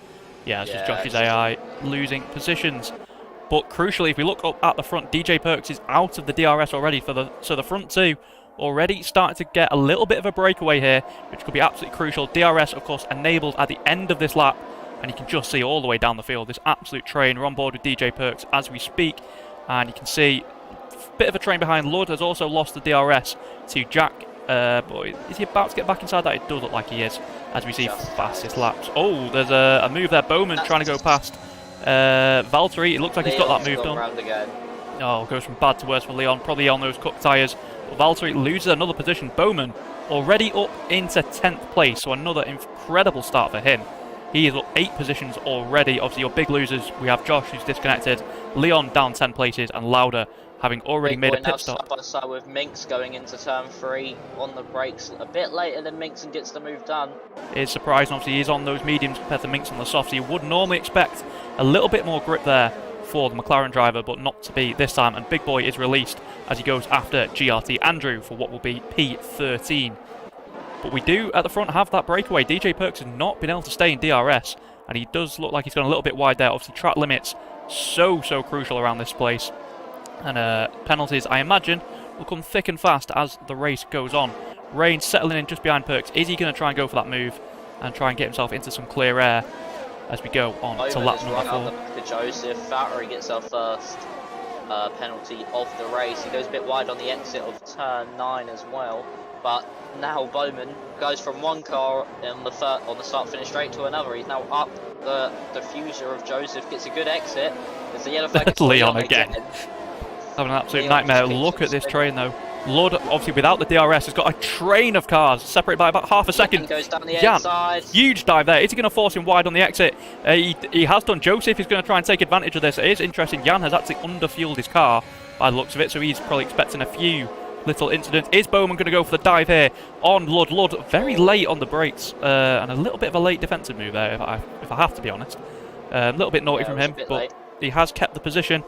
it's just Josh's AI losing positions. But crucially, if we look up at the front, DJ Perks is out of the DRS already so the front two already starting to get a little bit of a breakaway here, which could be absolutely crucial. DRS, of course, enabled at the end of this lap, and you can just see all the way down the field this absolute train. We're on board with DJ Perks as we speak, and you can see a bit of a train behind. Lud has also lost the DRS to Jack. Boy, is he about to get back inside that? It does look like he is, as we see fastest laps. Oh, there's a move there. Bowman trying to go past Valtteri. It looks like he's got that move done. Oh, goes from bad to worse for Leon. Probably on those cut tyres. But Valtteri loses another position. Bowman already up into 10th place, so another incredible start for him. He is up 8 positions already. Obviously, your big losers, we have Josh, who's disconnected. Leon down 10 places, and Lauda having already made a pit stop. Side by side with Minx going into turn 3 on the brakes a bit later than Minx and gets the move done. It's surprising, obviously, he's on those mediums compared to Minx on the softs. You would normally expect a little bit more grip there for the McLaren driver, but not to be this time. And Big Boy is released as he goes after GRT Andrew for what will be P13. But we do at the front have that breakaway. DJ Perks has not been able to stay in DRS, and he does look like he's gone a little bit wide there. Obviously, track limits so crucial around this place. And penalties, I imagine, will come thick and fast as the race goes on. Rain settling in just behind Perks. Is he going to try and go for that move and try and get himself into some clear air as we go on to lap number 4? Out the back of Joseph. Valtteri gets our first penalty of the race. He goes a bit wide on the exit of turn 9 as well. But now Bowman goes from one car on the start-finish straight to another. He's now up the diffuser of Joseph. Gets a good exit. There's a yellow flag. Leon again. Having an absolute nightmare. Look at this train though. Lud, obviously without the DRS, has got a train of cars separated by about half a second. Goes down the inside. Huge dive there. Is he going to force him wide on the exit? He has done. Joseph is going to try and take advantage of this. It is interesting. Jan has actually underfueled his car by the looks of it, so he's probably expecting a few little incidents. Is Bowman going to go for the dive here on Lud? Lud very late on the brakes and a little bit of a late defensive move there, if I have to be honest. A little bit naughty from him, but late. He has kept the position.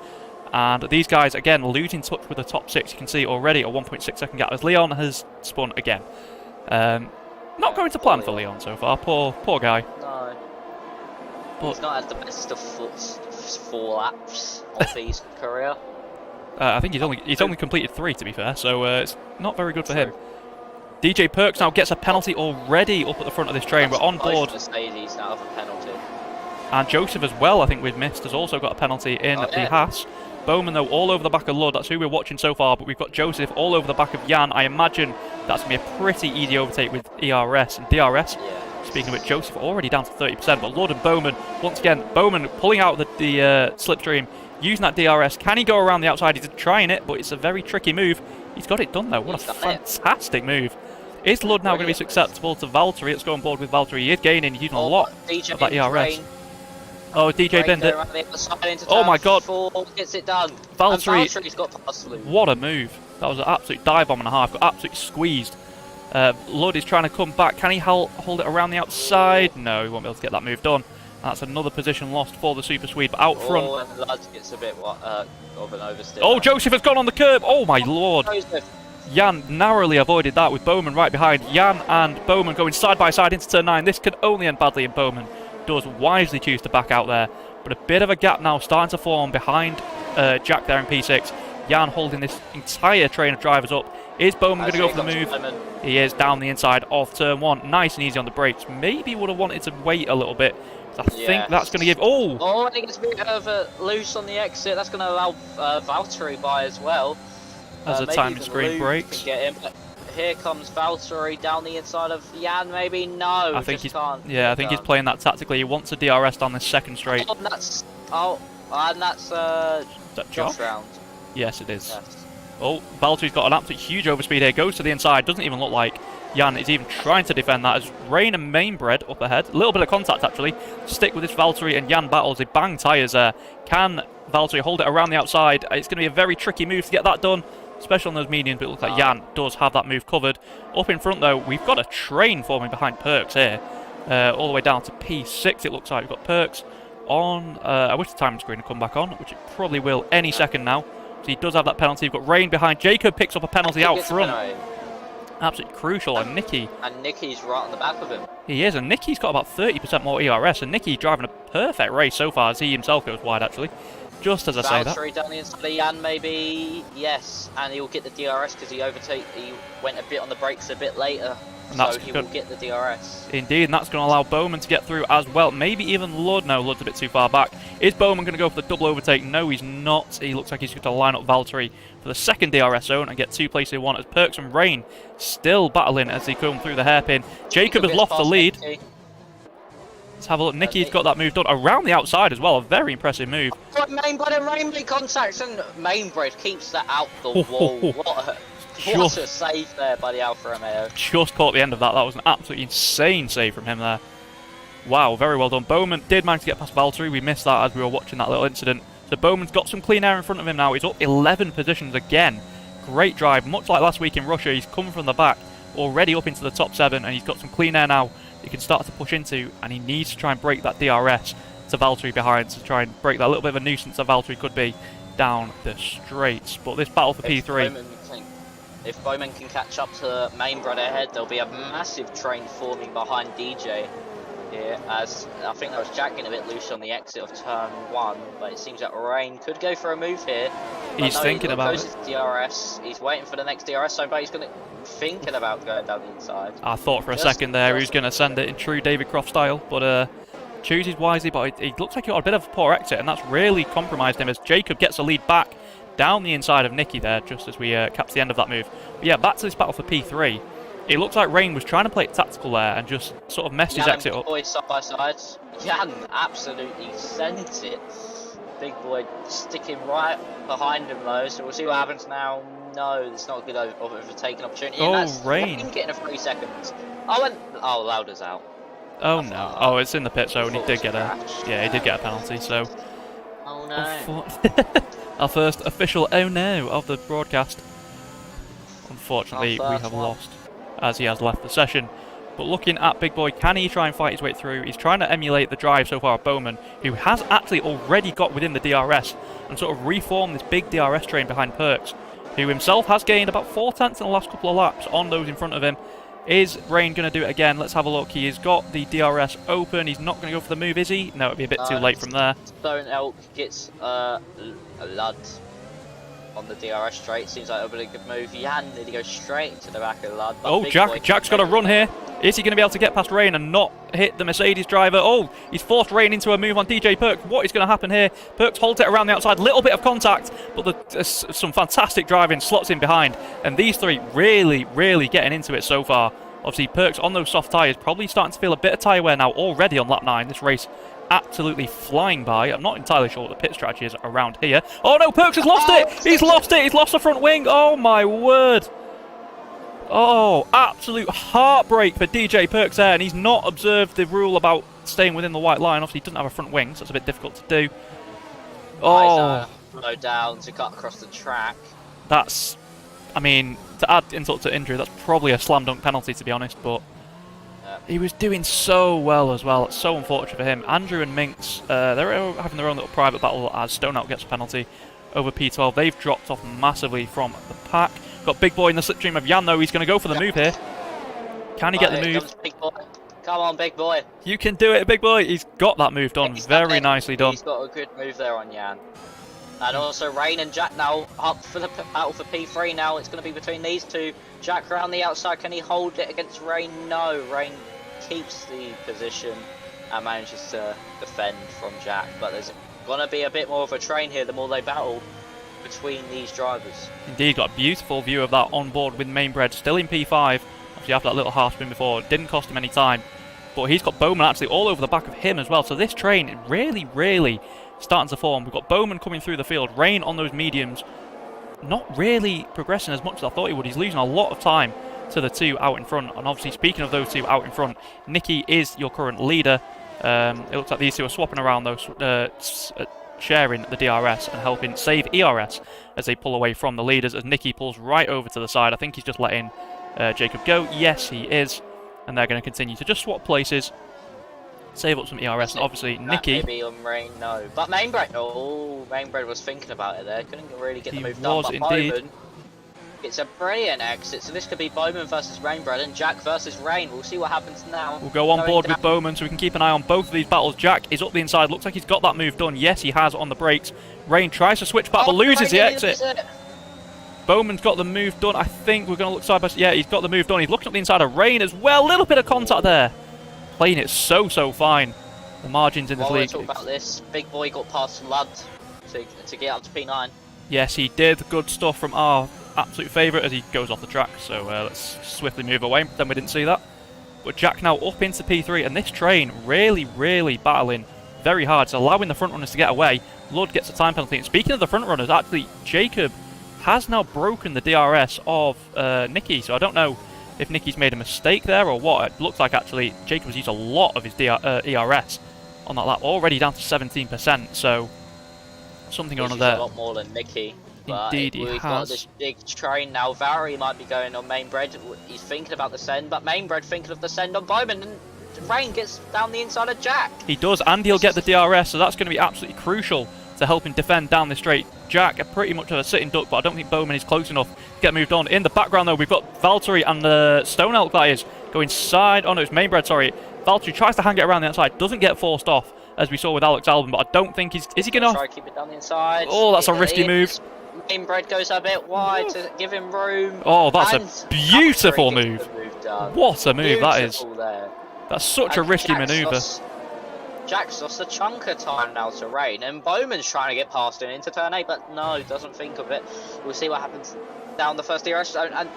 And these guys, again, losing touch with the top 6. You can see already a 1.6 second gap as Leon has spun again. Not going to plan for Leon so far. Poor guy. No. But he's not had the best of 4 laps of his career. I think he's only completed 3, to be fair, so it's not very good for him. DJ Perks now gets a penalty already up at the front of this train. We're on board. Mercedes now have a penalty. And Joseph as well, I think we've missed, has also got a penalty in the Haas. Bowman, though, all over the back of Lud. That's who we're watching so far, but we've got Joseph all over the back of Jan. I imagine that's going to be a pretty easy overtake with ERS and DRS. Yeah. Speaking of it, Joseph already down to 30%, but Lud and Bowman, once again, Bowman pulling out the slipstream, using that DRS. Can he go around the outside? He's trying it, but it's a very tricky move. He's got it done, though. What a fantastic move. Is Lud now going to be susceptible to Valtteri? Let's go on board with Valtteri. He is gaining. He's using a lot of that ERS. Oh, DJ binned it. Oh my god. Gets it done. Valtteri's got past Lud. What a move. That was an absolute dive bomb and a half. Got absolutely squeezed. Lud is trying to come back. Can he hold it around the outside? No, he won't be able to get that move done. That's another position lost for the Super Swede. But out front. Oh, and Lud gets a bit of an oversteer. Oh, Joseph has gone on the curb. Oh my lord. Jan narrowly avoided that with Bowman right behind. Jan and Bowman going side by side into turn 9. This could only end badly, and Bowman does wisely choose to back out there. But a bit of a gap now starting to form behind Jack there in P6. Jan holding this entire train of drivers up. Is Bowman going to go for the move? He is down the inside of turn 1. Nice and easy on the brakes. Maybe would have wanted to wait a little bit. I think that's going to give... Oh, I think it's a bit of a loose on the exit. That's going to allow Valtteri by as well. As the timing screen breaks. Here comes Valtteri down the inside of Jan, maybe? No, I think he's playing that tactically. He wants a DRS down this second straight. And that's Josh round. Yes, it is. Yes. Oh, Valtteri's got an absolute huge overspeed here. Goes to the inside. Doesn't even look like Jan is even trying to defend that. As Rain and Mainbred up ahead. A little bit of contact, actually. Stick with this Valtteri and Jan battle as they bang tyres there. Can Valtteri hold it around the outside? It's going to be a very tricky move to get that done, especially on those mediums, but it looks like Jan does have that move covered. Up in front, though, we've got a train forming behind Perks here. All the way down to P6, it looks like. We've got Perks on. I wish the time screen would come back on, which it probably will any second now. So he does have that penalty. We've got Rain behind. Jacob picks up a penalty out front. Absolutely crucial. And Nicky. And Nicky's right on the back of him. He is, and Nicky's got about 30% more ERS. And Nicky driving a perfect race so far as he himself goes wide, actually. Just as I say that. Valtteri down the inside of Jan, maybe. Yes, and he'll get the DRS because he went a bit on the brakes a bit later. And that's so he will get the DRS. Indeed, and that's going to allow Bowman to get through as well. Maybe even Lud. No, Lud's a bit too far back. Is Bowman going to go for the double overtake? No, he's not. He looks like he's going to line up Valtteri for the second DRS zone and get two places they want, as Perks and Rain still battling as they come through the hairpin. Jacob has lost the lead. Let's have a look. Nicky's got that move done around the outside as well. A very impressive move. Mainbred and Rain make contacts, and Mainbred keeps that out the wall. What a save there by the Alfa Romeo. Just caught the end of that. That was an absolutely insane save from him there. Wow, very well done. Bowman did manage to get past Valtteri. We missed that as we were watching that little incident. So Bowman's got some clean air in front of him now. He's up 11 positions again. Great drive. Much like last week in Russia, he's come from the back, already up into the top 7, and he's got some clean air now he can start to push into, and he needs to try and break that DRS to Valtteri behind to try and break that little bit of a nuisance that Valtteri could be down the straights. But this battle for P3... If Bowman can catch up to Mainbred ahead, there'll be a massive train forming behind DJ here, as I think that was Jack getting a bit loose on the exit of turn 1, but it seems that Rain could go for a move here. He's thinking about it. DRS. He's waiting for the next DRS zone, but he's thinking about going down the inside. I thought for a second there he was going to send it in true David Croft style, but chooses wisely, but he looks like he got a bit of a poor exit, and that's really compromised him as Jacob gets the lead back down the inside of Nicky there, just as we capped the end of that move. But yeah, back to this battle for P3. It looks like Rain was trying to play it tactical there and just sort of messed his exit up. Boy side by side. Jan absolutely sent it. Big boy sticking right behind him though, so we'll see what happens now. No, it's not a good overtaking opportunity. Oh, Rain getting a 3 seconds. Oh, Lauder's out. Oh no. Oh, it's in the pit zone. He did get he did get a penalty, so... Oh no. Our first official oh no of the broadcast. Unfortunately, we have lost as he has left the session. But looking at Big Boy, can he try and fight his way through? He's trying to emulate the drive so far of Bowman, who has actually already got within the DRS and sort of reformed this big DRS train behind Perks, who himself has gained about 4 tenths in the last couple of laps on those in front of him. Is Rain going to do it again? Let's have a look. He has got the DRS open. He's not going to go for the move, is he? No, it'd be a bit too late from there. Stone Elk gets a Lud on the DRS straight. Seems like a really good move. Jan nearly goes straight into the back of Lud. Oh, Jack's got a run here. Is he going to be able to get past Rain and not hit the Mercedes driver? Oh, he's forced Rain into a move on DJ Perks. What is going to happen here? Perks holds it around the outside. Little bit of contact, but some fantastic driving, slots in behind. And these three really, really getting into it so far. Obviously, Perks on those soft tyres, probably starting to feel a bit of tyre wear now already on lap 9. This race absolutely flying by. I'm not entirely sure what the pit strategy is around here. Oh no, Perks has lost it! He's lost it! He's lost the front wing! Oh my word! Oh, absolute heartbreak for DJ Perks there, and he's not observed the rule about staying within the white line. Obviously, he doesn't have a front wing, so it's a bit difficult to do. Oh, slow down to cut across the track. That's, I mean, to add insult to injury, that's probably a slam dunk penalty, to be honest, but he was doing so well as well. It's so unfortunate for him. Andrew and Minx, they're having their own little private battle as Stoneout gets a penalty over P12. They've dropped off massively from the pack. Got Big Boy in the slipstream of Jan though. He's going to go for the move here. Can he get the move? Big Boy. Come on, Big Boy. You can do it, Big Boy. He's got that move done. Very nicely done. He's got a good move there on Jan. And also Rain and Jack now up for the battle for P3 now. It's going to be between these two. Jack around the outside. Can he hold it against Rain? No. Rain keeps the position and manages to defend from Jack. But there's going to be a bit more of a train here the more they battle between these drivers. Indeed, got a beautiful view of that on board with Mainbred, still in P5. Obviously after that little half spin before, it didn't cost him any time. But he's got Bowman actually all over the back of him as well. So this train is really, really starting to form. We've got Bowman coming through the field, Rain on those mediums. not really progressing as much as I thought he would. He's losing a lot of time to the two out in front. And obviously, speaking of those two out in front, Nicky is your current leader. It looks like these two are swapping around those, sharing the DRS and helping save ERS as they pull away from the leaders, as Nicky pulls right over to the side. I think he's just letting Jacob go. Yes, he is. And they're going to continue to just swap places, save up some ERS, and obviously Nicky... Maybe on Rain, no. But Mainbred, Mainbred was thinking about it there. Couldn't really get the move done, but indeed. Bowman, it's a brilliant exit. So this could be Bowman versus Mainbred and Jack versus Rain. We'll see what happens now. We'll go on board with Bowman, so we can keep an eye on both of these battles. Jack is up the inside. Looks like he's got that move done. Yes, he has on the brakes. Rain tries to switch back, but loses the exit. Bowman's got the move done. I think we're going to look side by side. Yeah, he's got the move done. He's looking up the inside of Rain as well. A little bit of contact there. Playing it so fine. The margins in this While league. Talk about this, Big Boy got past Lud to get up to P9. Yes, he did. Good stuff from our absolute favourite as he goes off the track. So let's swiftly move away. Then we didn't see that. But Jack now up into P3, and this train really battling very hard. It's allowing the front runners to get away. Lud gets a time penalty. And speaking of the front runners, actually, Jacob has now broken the DRS of Nicky. So I don't know if Nicky's made a mistake there or what. It looks like actually Jacob's used a lot of his ERS on that lap, already down to 17%. So something going on there. A lot more than Nicky. Indeed, he we've has. got this big train now. Valerie might be going on Mainbred. He's thinking about the send, but Mainbred thinking of the send on Bowman, and Rain gets down the inside of Jack. He does, and he'll get the DRS, so that's going to be absolutely crucial to help him defend down the straight. Jack are pretty much of a sitting duck, but I don't think Bowman is close enough to get moved on. In the background, though, we've got Valtteri and the Stone Elk, that is, going side. Oh, no, it's Mainbred, sorry. Valtteri tries to hang it around the outside, doesn't get forced off, as we saw with Alex Albon, but I don't think he's... Is he going to... Try to keep it down the inside. Oh, that's a risky move. Mainbred goes a bit wide to give him room. Oh, that's a beautiful move. What a move that is. There. That's such a risky manoeuvre. Jack's lost a chunk of time now to Rain, and Bowman's trying to get past him into turn 8, but no, doesn't think of it. We'll see what happens down the first DRS zone, and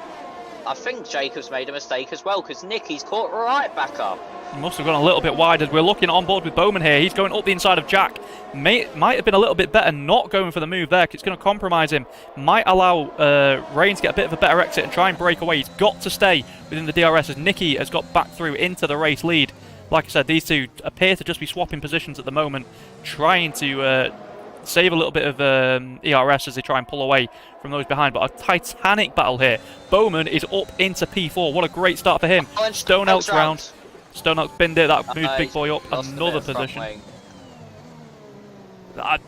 I think Jacob's made a mistake as well, because Nicky's caught right back up. He must have gone a little bit wide as we're looking on board with Bowman here. He's going up the inside of Jack. Might have been a little bit better not going for the move there, because it's going to compromise him. Might allow Rain to get a bit of a better exit and try and break away. He's got to stay within the DRS as Nicky has got back through into the race lead. Like I said, these two appear to just be swapping positions at the moment, trying to save a little bit of ERS as they try and pull away from those behind. But a titanic battle here. Bowman is up into P4. What a great start for him. Stone Elk's round. Stone Elk's binned it. That moved Big Boy up another position.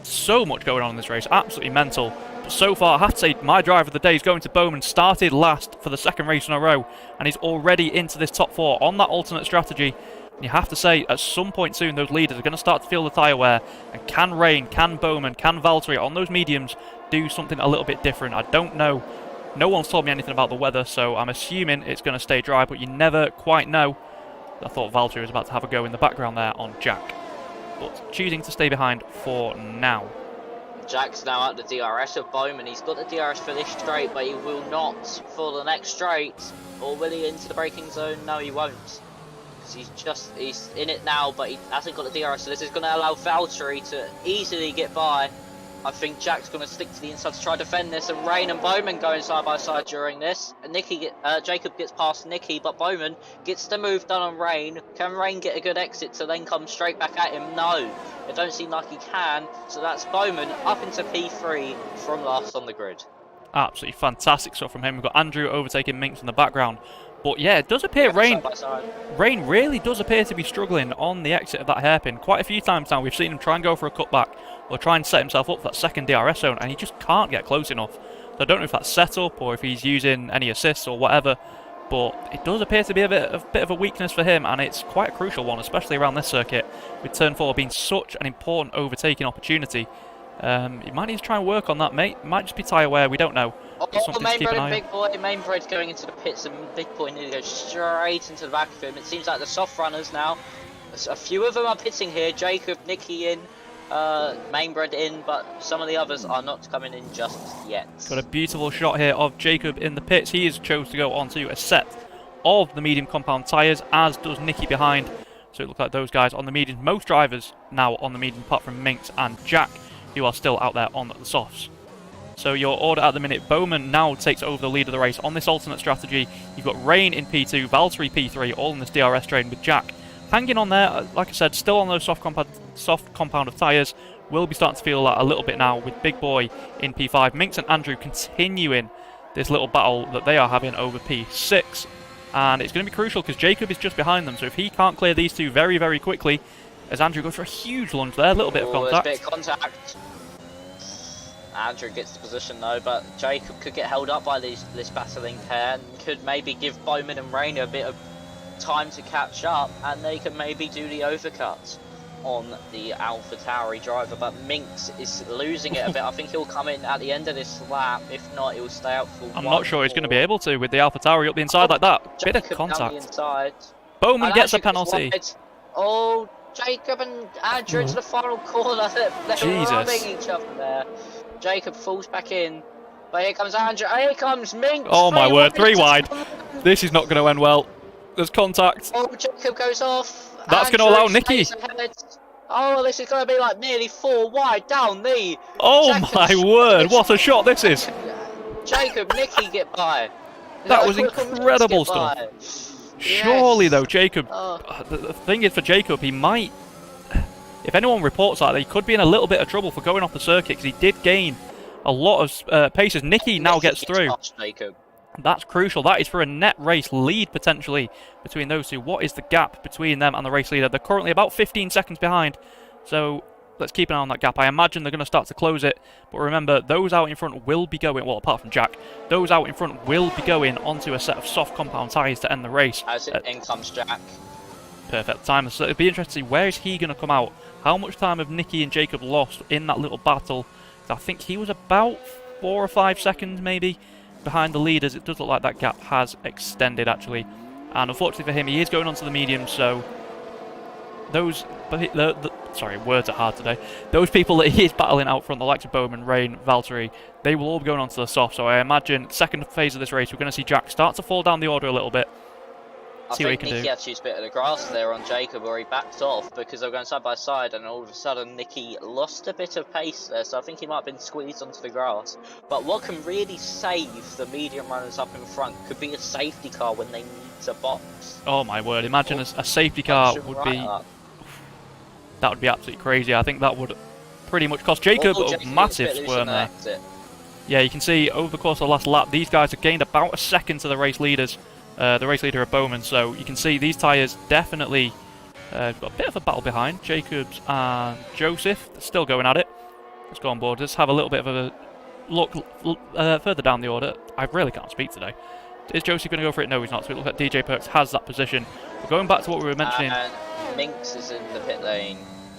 So much going on in this race. Absolutely mental. But so far, I have to say, my driver of the day is going to Bowman. Started last for the second race in a row, and he's already into this top 4 on that alternate strategy. And you have to say, at some point soon, those leaders are going to start to feel the tyre wear. And can Rain, can Bowman, can Valtteri on those mediums do something a little bit different? I don't know. No one's told me anything about the weather, so I'm assuming it's going to stay dry, but you never quite know. I thought Valtteri was about to have a go in the background there on Jack, but choosing to stay behind for now. Jack's now at the DRS of Bowman. He's got the DRS for this straight, but he will not for the next straight. Or will he into the braking zone? No, he won't. He's in it now, but he hasn't got the DRS, so this is going to allow Valtteri to easily get by. I think Jack's going to stick to the inside to try to defend this, and Rain and Bowman going side by side during this. And Jacob gets past Nicky, but Bowman gets the move done on Rain. Can Rain get a good exit to then come straight back at him? No, it don't seem like he can. So that's Bowman up into P3 from last on the grid. Absolutely fantastic stuff from him. We've got Andrew overtaking Minx in the background. But yeah, it does appear Rain really does appear to be struggling on the exit of that hairpin. Quite a few times now we've seen him try and go for a cutback or try and set himself up for that second DRS zone, and he just can't get close enough. So I don't know if that's set up or if he's using any assists or whatever, but it does appear to be a bit of a weakness for him, and it's quite a crucial one, especially around this circuit, with turn 4 being such an important overtaking opportunity. You might need to try and work on that, mate. It might just be tyre wear, we don't know. Oh, Mainbred and Big Boy. Mainbred's going into the pits, and Big Boy nearly goes straight into the back of him. It seems like the soft runners now. A few of them are pitting here. Jacob, Nicky in, Mainbred in, but some of the others are not coming in just yet. Got a beautiful shot here of Jacob in the pits. He has chose to go onto a set of the medium compound tyres, as does Nicky behind. So it looks like those guys on the medium. Most drivers now on the medium, apart from Minx and Jack, who are still out there on the softs. So your order at the minute, Bowman now takes over the lead of the race on this alternate strategy. You've got Rain in P2, Valtteri P3, all in this DRS train with Jack hanging on there. Like I said, still on those soft compound of tyres. Will be starting to feel that a little bit now with Big Boy in P5. Minx and Andrew continuing this little battle that they are having over P6. And it's going to be crucial because Jacob is just behind them. So if he can't clear these two very, very quickly, as Andrew goes for a huge lunge there, a little bit of contact. There's a bit of contact. Andrew gets the position though, but Jacob could get held up by this battling pair and could maybe give Bowman and Rainer a bit of time to catch up, and they can maybe do the overcut on the AlphaTauri driver. But Minx is losing it a bit. I think he'll come in at the end of this lap. If not, he'll stay out for I'm not sure he's going to be able to with the AlphaTauri up the inside like that. Bit of contact. Bowman gets a penalty. Oh, Jacob and Andrew into the final corner. They're rubbing each other there. Jacob falls back in. But here comes Andrew. Here comes Minx. Oh my word, 3 wide. This is not going to end well. There's contact. Oh, Jacob goes off. That's going to allow Nicky. Oh, this is going to be like nearly 4 wide down the. Oh my word, what a shot this is. Jacob, Nicky get by. That was incredible stuff. Surely though, Jacob, the thing is for Jacob, he might, if anyone reports that, he could be in a little bit of trouble for going off the circuit because he did gain a lot of paces. Nicky now gets through. That's crucial. That is for a net race lead potentially between those two. What is the gap between them and the race leader? They're currently about 15 seconds behind. So let's keep an eye on that gap. I imagine they're going to start to close it. But remember, those out in front will be going, well, apart from Jack, those out in front will be going onto a set of soft compound tyres to end the race. As in comes Jack. Perfect time. So it'll be interesting to see where is he going to come out. How much time have Nicky and Jacob lost in that little battle? I think he was about 4 or 5 seconds maybe behind the leaders. It does look like that gap has extended actually, and unfortunately for him, he is going onto the medium. So those, sorry, words are hard today. Those people that he is battling out front, the likes of Bowman, Rain, Valtteri, they will all be going onto the soft. So I imagine second phase of this race, we're going to see Jack start to fall down the order a little bit. I think Nicky actually used a bit of the grass there on Jacob, where he backed off because they were going side by side, and all of a sudden Nicky lost a bit of pace there, so I think he might have been squeezed onto the grass. But what can really save the medium runners up in front could be a safety car when they need to box. Oh my word, imagine a safety car would be... That would be absolutely crazy. I think that would pretty much cost Jacob a massive squirm there. Yeah, you can see over the course of the last lap, these guys have gained about a second to the race leaders. The race leader of Bowman, so you can see these tyres definitely got a bit of a battle behind. Jacobs and Joseph still going at it. Let's go on board. Let's have a little bit of a look further down the order. I really can't speak today. Is Joseph going to go for it? No, he's not. So it looks like DJ Perks has that position. But going back to what we were mentioning. And Minx is in the pit lane.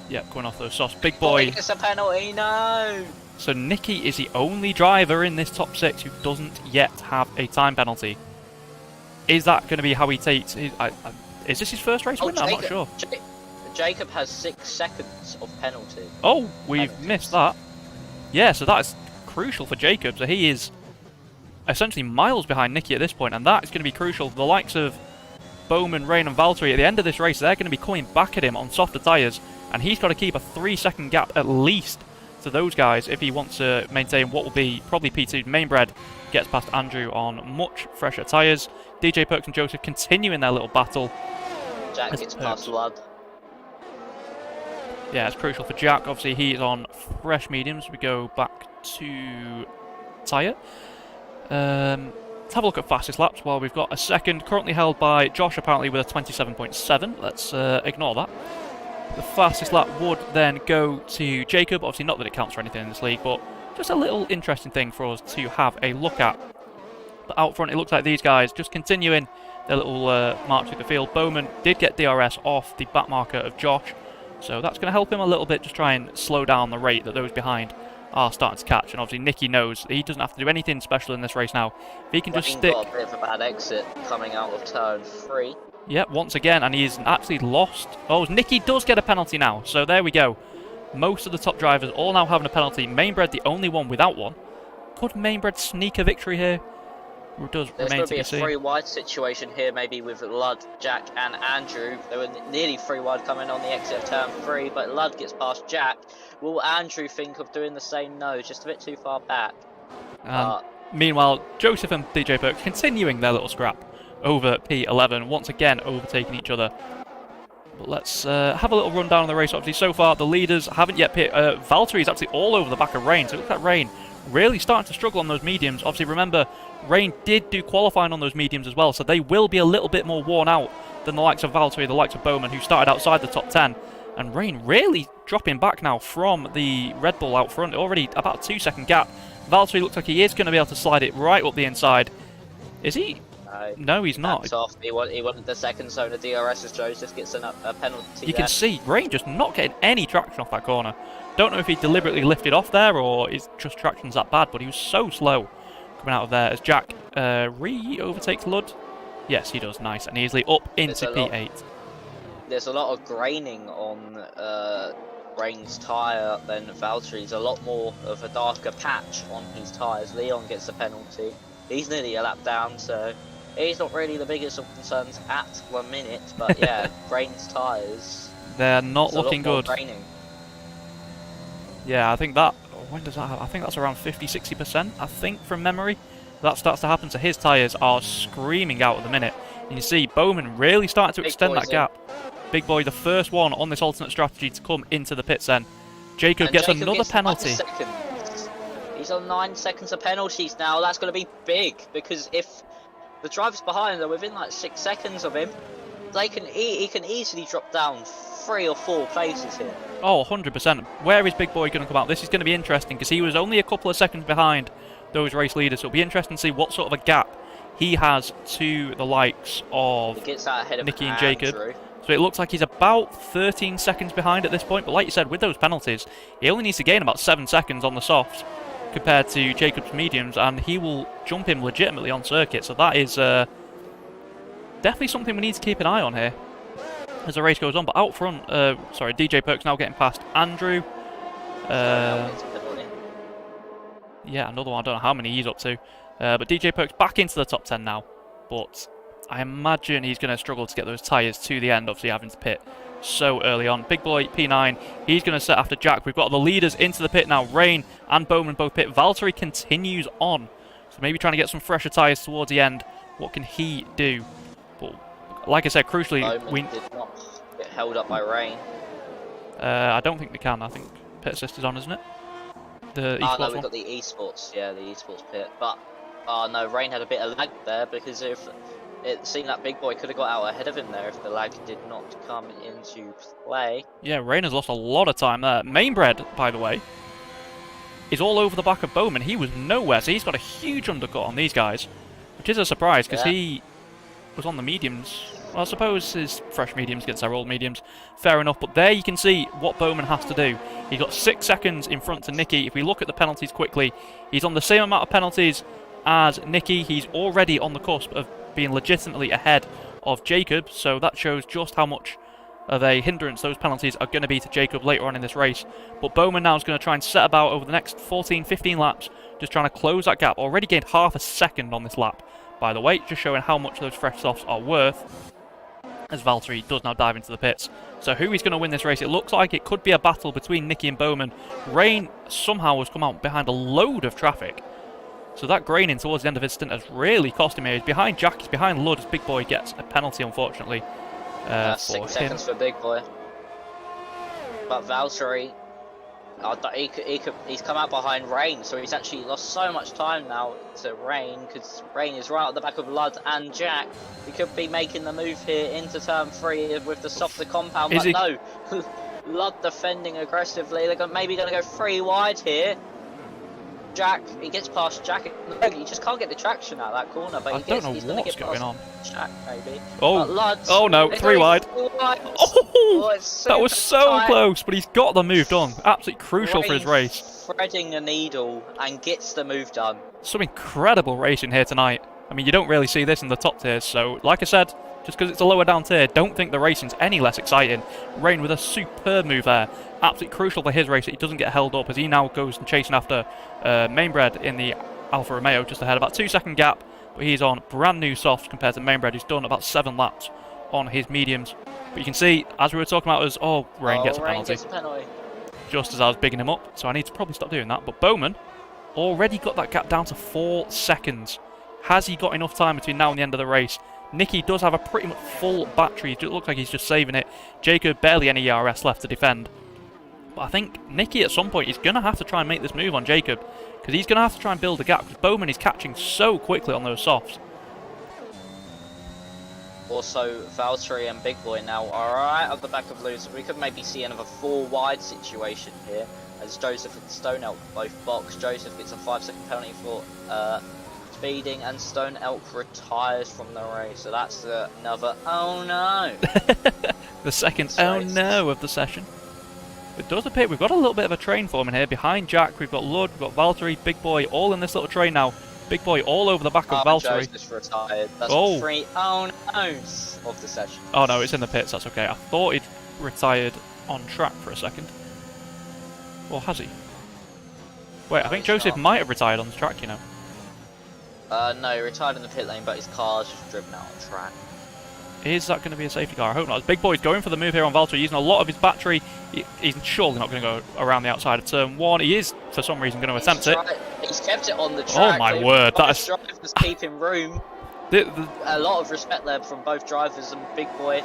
Yeah, going off those softs. Big Boy. It's a penalty, no! So Nicky is the only driver in this top 6 who doesn't yet have a time penalty. Is that going to be how he takes... is this his first race win? I'm not sure. Jacob has 6 seconds of penalty. Oh, we've missed that. Yeah, so that's crucial for Jacob. So he is essentially miles behind Nicky at this point, and that is going to be crucial. The likes of Bowman, Rain and Valtteri, at the end of this race, they're going to be coming back at him on softer tyres, and he's got to keep a 3-second gap at least to those guys if he wants to maintain what will be probably P2. Mainbred gets past Andrew on much fresher tyres. DJ Perks and Joseph continuing their little battle. Jack gets past Lud. Yeah, it's crucial for Jack. Obviously, he's on fresh mediums. We go back to tyre. Let's have a look at fastest laps while we've got a second. Currently held by Josh, apparently with a 27.7. Let's ignore that. The fastest lap would then go to Jacob. Obviously, not that it counts for anything in this league, but just a little interesting thing for us to have a look at. But out front, it looks like these guys just continuing their little march through the field. Bowman did get DRS off the back marker of Josh, so that's going to help him a little bit, just try and slow down the rate that those behind are starting to catch. And obviously Nicky knows that he doesn't have to do anything special in this race now. If he can just stick... got a bit of a bad exit coming out of turn 3. Yep, once again, and he's actually lost. Oh, Nicky does get a penalty now, so there we go. Most of the top drivers all now having a penalty. Mainbred the only one without one. Could Mainbred sneak a victory here? It does There's remain going to be a be seen. 3 wide situation here, maybe with Lud, Jack and Andrew. They were nearly 3 wide coming on the exit of turn 3, but Lud gets past Jack. Will Andrew think of doing the same? No, just a bit too far back. And meanwhile, Joseph and DJ Perks continuing their little scrap over P11, once again overtaking each other. But let's have a little rundown on the race. Obviously, so far, the leaders haven't yet pit. Valtteri actually all over the back of Rain, so it looks like Rain really starting to struggle on those mediums. Obviously, remember, Rain did do qualifying on those mediums as well, so they will be a little bit more worn out than the likes of Valtteri, the likes of Bowman, who started outside the top 10. And Rain really dropping back now from the Red Bull out front, already about a 2-second gap. Valtteri looks like he is going to be able to slide it right up the inside. Is he? No, he's not. Off. He wanted the second zone of DRS as Joseph gets a penalty. You can see Rain just not getting any traction off that corner. Don't know if he deliberately lifted off there or is just traction's that bad, but he was so slow coming out of there as Jack overtakes Lud. Yes, he does. Nice and easily up into P8. There's a lot of graining on Rain's tyre than Valtteri's. A lot more of a darker patch on his tyres. Leon gets a penalty. He's nearly a lap down, so he's not really the biggest of concerns at the minute. But yeah, Rain's tyres. They're not looking good. Graining. Yeah, I think that. When does that happen? I think that's around 50-60%. I think from memory, that starts to happen. So his tyres are screaming out at the minute. And you see Bowman really starting to extend that gap. Big Boy, the first one on this alternate strategy to come into the pits then. Jacob gets another penalty. He's on 9 seconds of penalties now. That's going to be big, because if the drivers behind are within like 6 seconds of him, he can easily drop down 3 or 4 places here. Oh, 100%. Where is Big Boy going to come out? This is going to be interesting, because he was only a couple of seconds behind those race leaders, so it'll be interesting to see what sort of a gap he has to the likes of Nicky and Jacob. So it looks like he's about 13 seconds behind at this point, but like you said, with those penalties, he only needs to gain about 7 seconds on the softs compared to Jacob's mediums, and he will jump him legitimately on circuit. So that is definitely something we need to keep an eye on here as the race goes on. But out front, sorry, DJ Perks now getting past Andrew. Yeah, another one. I don't know how many he's up to. But DJ Perks back into the top 10 now. But I imagine he's going to struggle to get those tyres to the end, obviously having to pit so early on. Big Boy, P9, he's going to set after Jack. We've got the leaders into the pit now. Rain and Bowman both pit. Valtteri continues on. So maybe trying to get some fresher tyres towards the end. What can he do? But like I said, crucially, we did not get held up by Rain. I don't think they can. I think pit assist is on, isn't it? The esports no, we've got the esports. Yeah, the esports pit. But no, Rain had a bit of lag there, because if it seemed that Big Boy could have got out ahead of him there if the lag did not come into play. Yeah, Rain has lost a lot of time there. Mainbred, by the way, is all over the back of Bowman. He was nowhere, so he's got a huge undercut on these guys, which is a surprise, because he was on the mediums. Well, I suppose his fresh mediums against our old mediums. Fair enough, but there you can see what Bowman has to do. He's got 6 seconds in front to Nicky. If we look at the penalties quickly, he's on the same amount of penalties as Nicky. He's already on the cusp of being legitimately ahead of Jacob, so that shows just how much of a hindrance those penalties are going to be to Jacob later on in this race. But Bowman now is going to try and set about over the next 14-15 laps, just trying to close that gap. Already gained half a second on this lap, by the way, just showing how much those fresh softs are worth, as Valtteri does now dive into the pits. So who is going to win this race? It looks like it could be a battle between Nicky and Bowman. Rain somehow has come out behind a load of traffic, so that graining towards the end of his stint has really cost him here. He's behind Jack, he's behind Lud, as Big Boy gets a penalty, unfortunately. 6 seconds for Big Boy. But Valtteri, he's come out behind Rain, so he's actually lost so much time now to Rain, because Rain is right at the back of Lud and Jack. He could be making the move here into turn 3 with the softer compound, but no. Lud defending aggressively. They're maybe going to go 3 wide here. Jack, he gets past Jack. He just can't get the traction out of that corner, but he's going to get going on. Jack, maybe. Oh no, 3 wide. Oh, that was so close, but he's got the move done. Absolutely crucial for his race. Threading the needle and gets the move done. Some incredible racing here tonight. I mean, you don't really see this in the top tiers, so like I said, just because it's a lower down tier, don't think the racing's any less exciting. Rain with a superb move there. Absolutely crucial for his race that he doesn't get held up, as he now goes and chasing after Mainbred in the Alfa Romeo, just ahead, about 2 second gap, but he's on brand new softs compared to Mainbred, who's done about 7 laps on his mediums. But you can see, as we were talking about, Rain gets a penalty. Just as I was bigging him up, so I need to probably stop doing that. But Bowman already got that gap down to 4 seconds. Has he got enough time between now and the end of the race? Nicky does have a pretty much full battery. It looks like he's just saving it. Jacob, barely any ERS left to defend. But I think Nicky at some point is going to have to try and make this move on Jacob, because he's going to have to try and build a gap, because Bowman is catching so quickly on those softs. Also, Valtteri and Big Boy now are right at the back of Lou, so we could maybe see another 4 wide situation here, as Joseph and Stone Elk both box. Joseph gets a 5-second penalty for speeding, and Stone Elk retires from the race, so that's another oh no. The second oh no of the session. It does appear we've got a little bit of a train forming here. Behind Jack, we've got Lud, we've got Valtteri, Big Boy, all in this little train now. Big Boy all over the back of Valtteri. Joseph's retired. That's 3 oh no's of the session. Oh no, it's in the pits, that's okay. I thought he'd retired on track for a second. Or has he? Wait, I think Joseph might have retired on the track, you know. No, he retired in the pit lane, but his car's just driven out on track. Is that going to be a safety car? I hope not. Big Boy's going for the move here on Valtteri, using a lot of his battery. He's surely not going to go around the outside of turn 1. He is, for some reason, going to attempt it. He's kept it on the track. Oh my word, that is... Drivers keeping room. A lot of respect there from both drivers, and Big Boy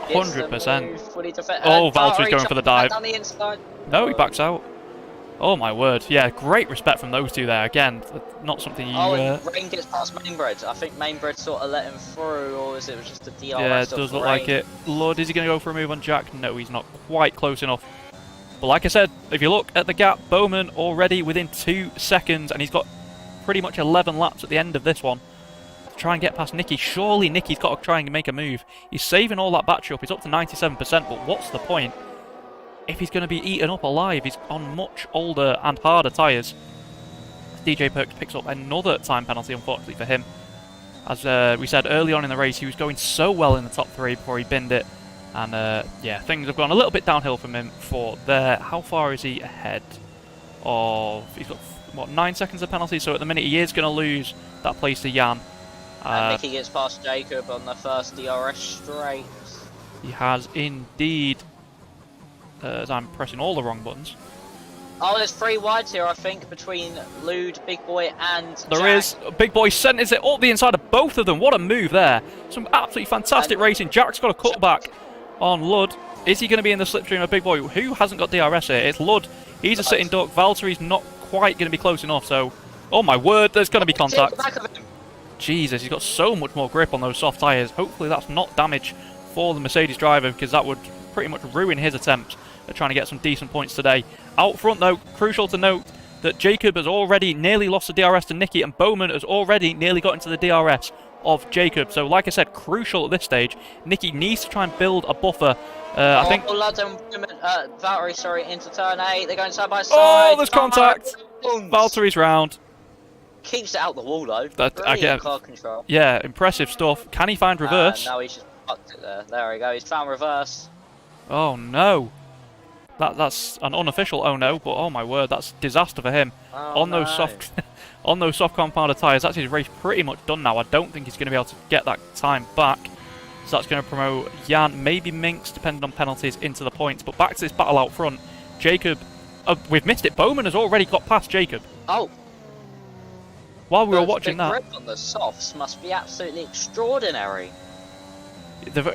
100%. Oh, Valtteri's going for the dive. Down the inside. No, he backs out. Oh my word. Yeah, great respect from those two there. Again, not something you... and Rain gets past Mainbred. I think Mainbred sort of let him through, or was it just a DRS? Yeah, it does look like it. Lord, is he going to go for a move on Jack? No, he's not quite close enough. But like I said, if you look at the gap, Bowman already within 2 seconds, and he's got pretty much 11 laps at the end of this one to try and get past Nicky. Surely Nicky's got to try and make a move. He's saving all that battery up. He's up to 97%, but what's the point? If he's going to be eaten up alive, he's on much older and harder tyres. DJ Perks picks up another time penalty, unfortunately for him. As we said early on in the race, he was going so well in the top 3 before he binned it. And yeah, things have gone a little bit downhill from him for there. How far is he ahead of... He's got, what, 9 seconds of penalty, so at the minute he is going to lose that place to Jan. And Nicky gets past Jacob on the first DRS straight. He has indeed... as I'm pressing all the wrong buttons. Oh, there's 3 wides here, I think, between Lude, Big Boy, and There Jack. is. Big Boy centres it up the inside of both of them. What a move there. Some absolutely fantastic racing. Jack's got a cutback on Lud. Is he going to be in the slipstream of Big Boy? Who hasn't got DRS here? It's Lud. He's a sitting duck. Valtteri's not quite going to be close enough, so... Oh my word, there's going to be contact. Jesus, he's got so much more grip on those soft tyres. Hopefully that's not damage for the Mercedes driver, because that would pretty much ruin his attempt at trying to get some decent points today. Out front though, crucial to note that Jacob has already nearly lost the DRS to Nicky, and Bowman has already nearly got into the DRS of Jacob. So like I said, crucial at this stage. Nicky needs to try and build a buffer. I think... Valtteri, sorry, into turn 8. They're going side by side. Oh, there's contact! Valtteri's round. Keeps it out the wall though. Again, car control. Yeah, impressive stuff. Can he find reverse? No, he's just fucked it there. There we go, he's found reverse. Oh no. That's an unofficial oh no, but oh my word, that's disaster for him. Oh, on those soft compounded tyres, that's his race pretty much done now. I don't think he's going to be able to get that time back. So that's going to promote Jan, maybe Minx, depending on penalties, into the points. But back to this battle out front. Jacob, we've missed it. Bowman has already got past Jacob. Oh. While we were watching that. The grip on the softs must be absolutely extraordinary.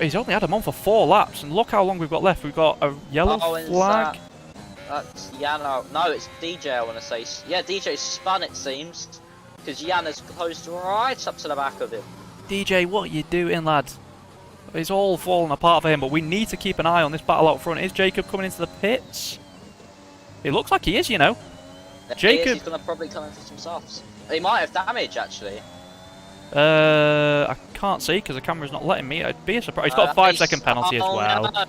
He's only had them on for 4 laps, and look how long we've got left. We've got a yellow flag. That's Jan. No, it's DJ, I want to say. Yeah, DJ spun, it seems, because Jan has closed right up to the back of him. DJ, what are you doing, lad? It's all falling apart for him, but we need to keep an eye on this battle out front. Is Jacob coming into the pits? It looks like he is, you know. Jacob... He's going to probably come in for some softs. He might have damage, actually. I can't see because the camera's not letting me. It'd be a surprise. He's got a 5-second penalty as well. No.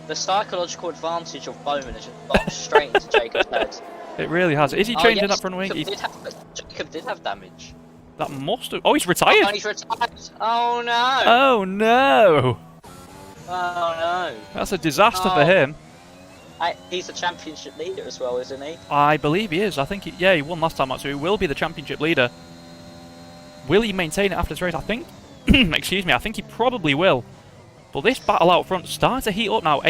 The psychological advantage of Bowman has just got straight into Jacob's head. It really has. Is he changing that front wing? Jacob did have damage. That must have... Oh, he's retired! Oh, he's retired! Oh no! Oh no! Oh no! That's a disaster for him. He's the championship leader as well, isn't he? I believe he is. I think, he won last time, so he will be the championship leader. Will he maintain it after this race? I think... excuse me, I think he probably will. But this battle out front starting to heat up now.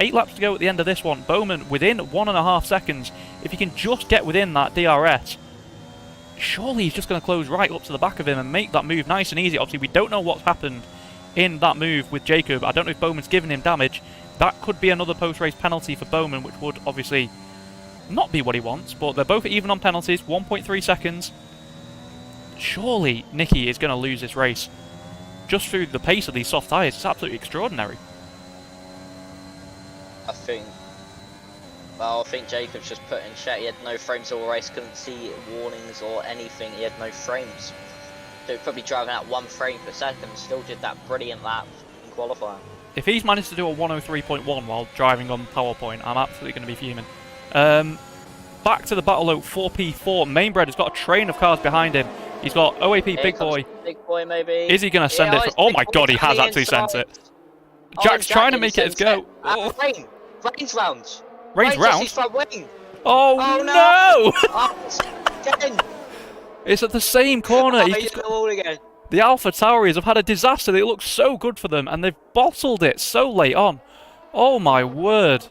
8 laps to go at the end of this one. Bowman within 1.5 seconds. If he can just get within that DRS, surely he's just going to close right up to the back of him and make that move nice and easy. Obviously, we don't know what's happened in that move with Jacob. I don't know if Bowman's given him damage. That could be another post-race penalty for Bowman, which would obviously not be what he wants, but they're both even on penalties, 1.3 seconds. Surely Nicky is going to lose this race just through the pace of these soft tyres. It's absolutely extraordinary. I think Jacob's just put in check. He had no frames all race, couldn't see warnings or anything. He had no frames. So he's probably driving at 1 frame per second. Still did that brilliant lap in qualifying. If he's managed to do a 103.1 while driving on PowerPoint, I'm absolutely going to be fuming. Back to the battle out 4P4. Mainbred has got a train of cars behind him. He's got OAP Here Big Boy. Big Boy, maybe. Is he going to send it? Oh my god, he has actually sent it. Jack's trying to make it his go. Oh. Rain's round. Rain's round? His front wing. Oh no! Again. It's at the same corner. He's just got the wall again. The Alpha Tauri's have had a disaster. It looks so good for them, and they've bottled it so late on. Oh my word.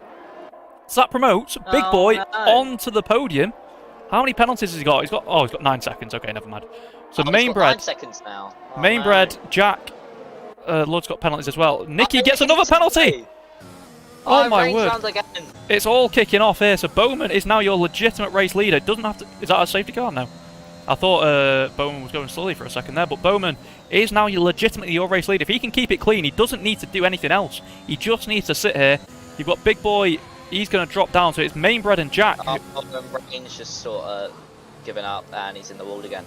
So that promotes Big Boy onto the podium. How many penalties has he got? He's got 9 seconds. Okay, never mind. So Mainbred. 9 seconds now. Mainbred, Jack, Lud's got penalties as well. Nicky gets another penalty. Oh my word. It's all kicking off here. So Bowman is now your legitimate race leader. It doesn't have to. Is that a safety car now? I thought Bowman was going slowly for a second there, but Bowman is now legitimately your race leader. If he can keep it clean, he doesn't need to do anything else. He just needs to sit here. You've got Big Boy. He's going to drop down, so it's Mainbred and Jack. Rain's just sort of given up, and he's in the wall again.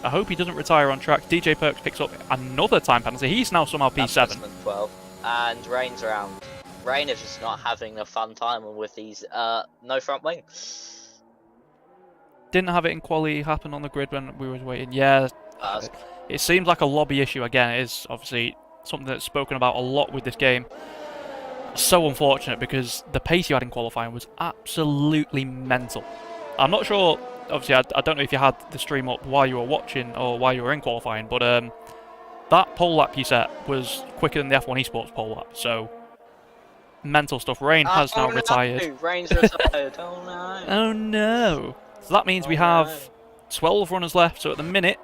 I hope he doesn't retire on track. DJ Perks picks up another time penalty. He's now somehow P7. 12. And Rain's around. Rain is just not having a fun time with these no front wing. Didn't have it in quali happen on the grid when we were waiting. Yeah, it seems like a lobby issue again. It is obviously something that's spoken about a lot with this game. So unfortunate because the pace you had in qualifying was absolutely mental. I'm not sure, obviously I don't know if you had the stream up while you were watching or while you were in qualifying, but that pole lap you set was quicker than the F1 Esports pole lap, so mental stuff. Rain has now retired. Rain's retired, oh no. Oh no. So that means we have 12 runners left, so at the minute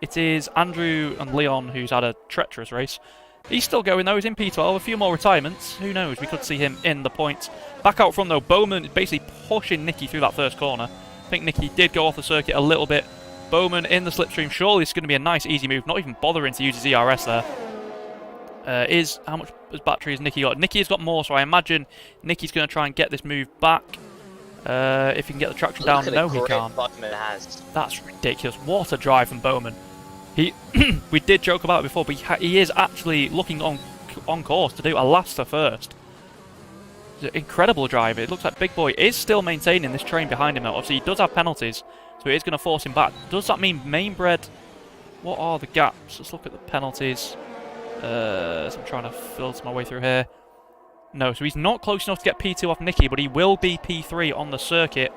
it is Andrew and Leon who's had a treacherous race. He's still going though, he's in P12, a few more retirements, who knows, we could see him in the points. Back out front though, Bowman is basically pushing Nicky through that first corner. I think Nicky did go off the circuit a little bit. Bowman in the slipstream, surely it's going to be a nice easy move, not even bothering to use his ERS there. How much battery has Nicky got? Nicky has got more, so I imagine Nicky's going to try and get this move back. If he can get the traction down, no he can't. That's ridiculous, what a drive from Bowman. We did joke about it before, but he is actually looking on course to do a last to first. It's an incredible drive. It looks like Big Boy is still maintaining this train behind him. Obviously, he does have penalties, so it is going to force him back. Does that mean Mainbred? What are the gaps? Let's look at the penalties. So I'm trying to filter my way through here. No, so he's not close enough to get P2 off Nicky, but he will be P3 on the circuit.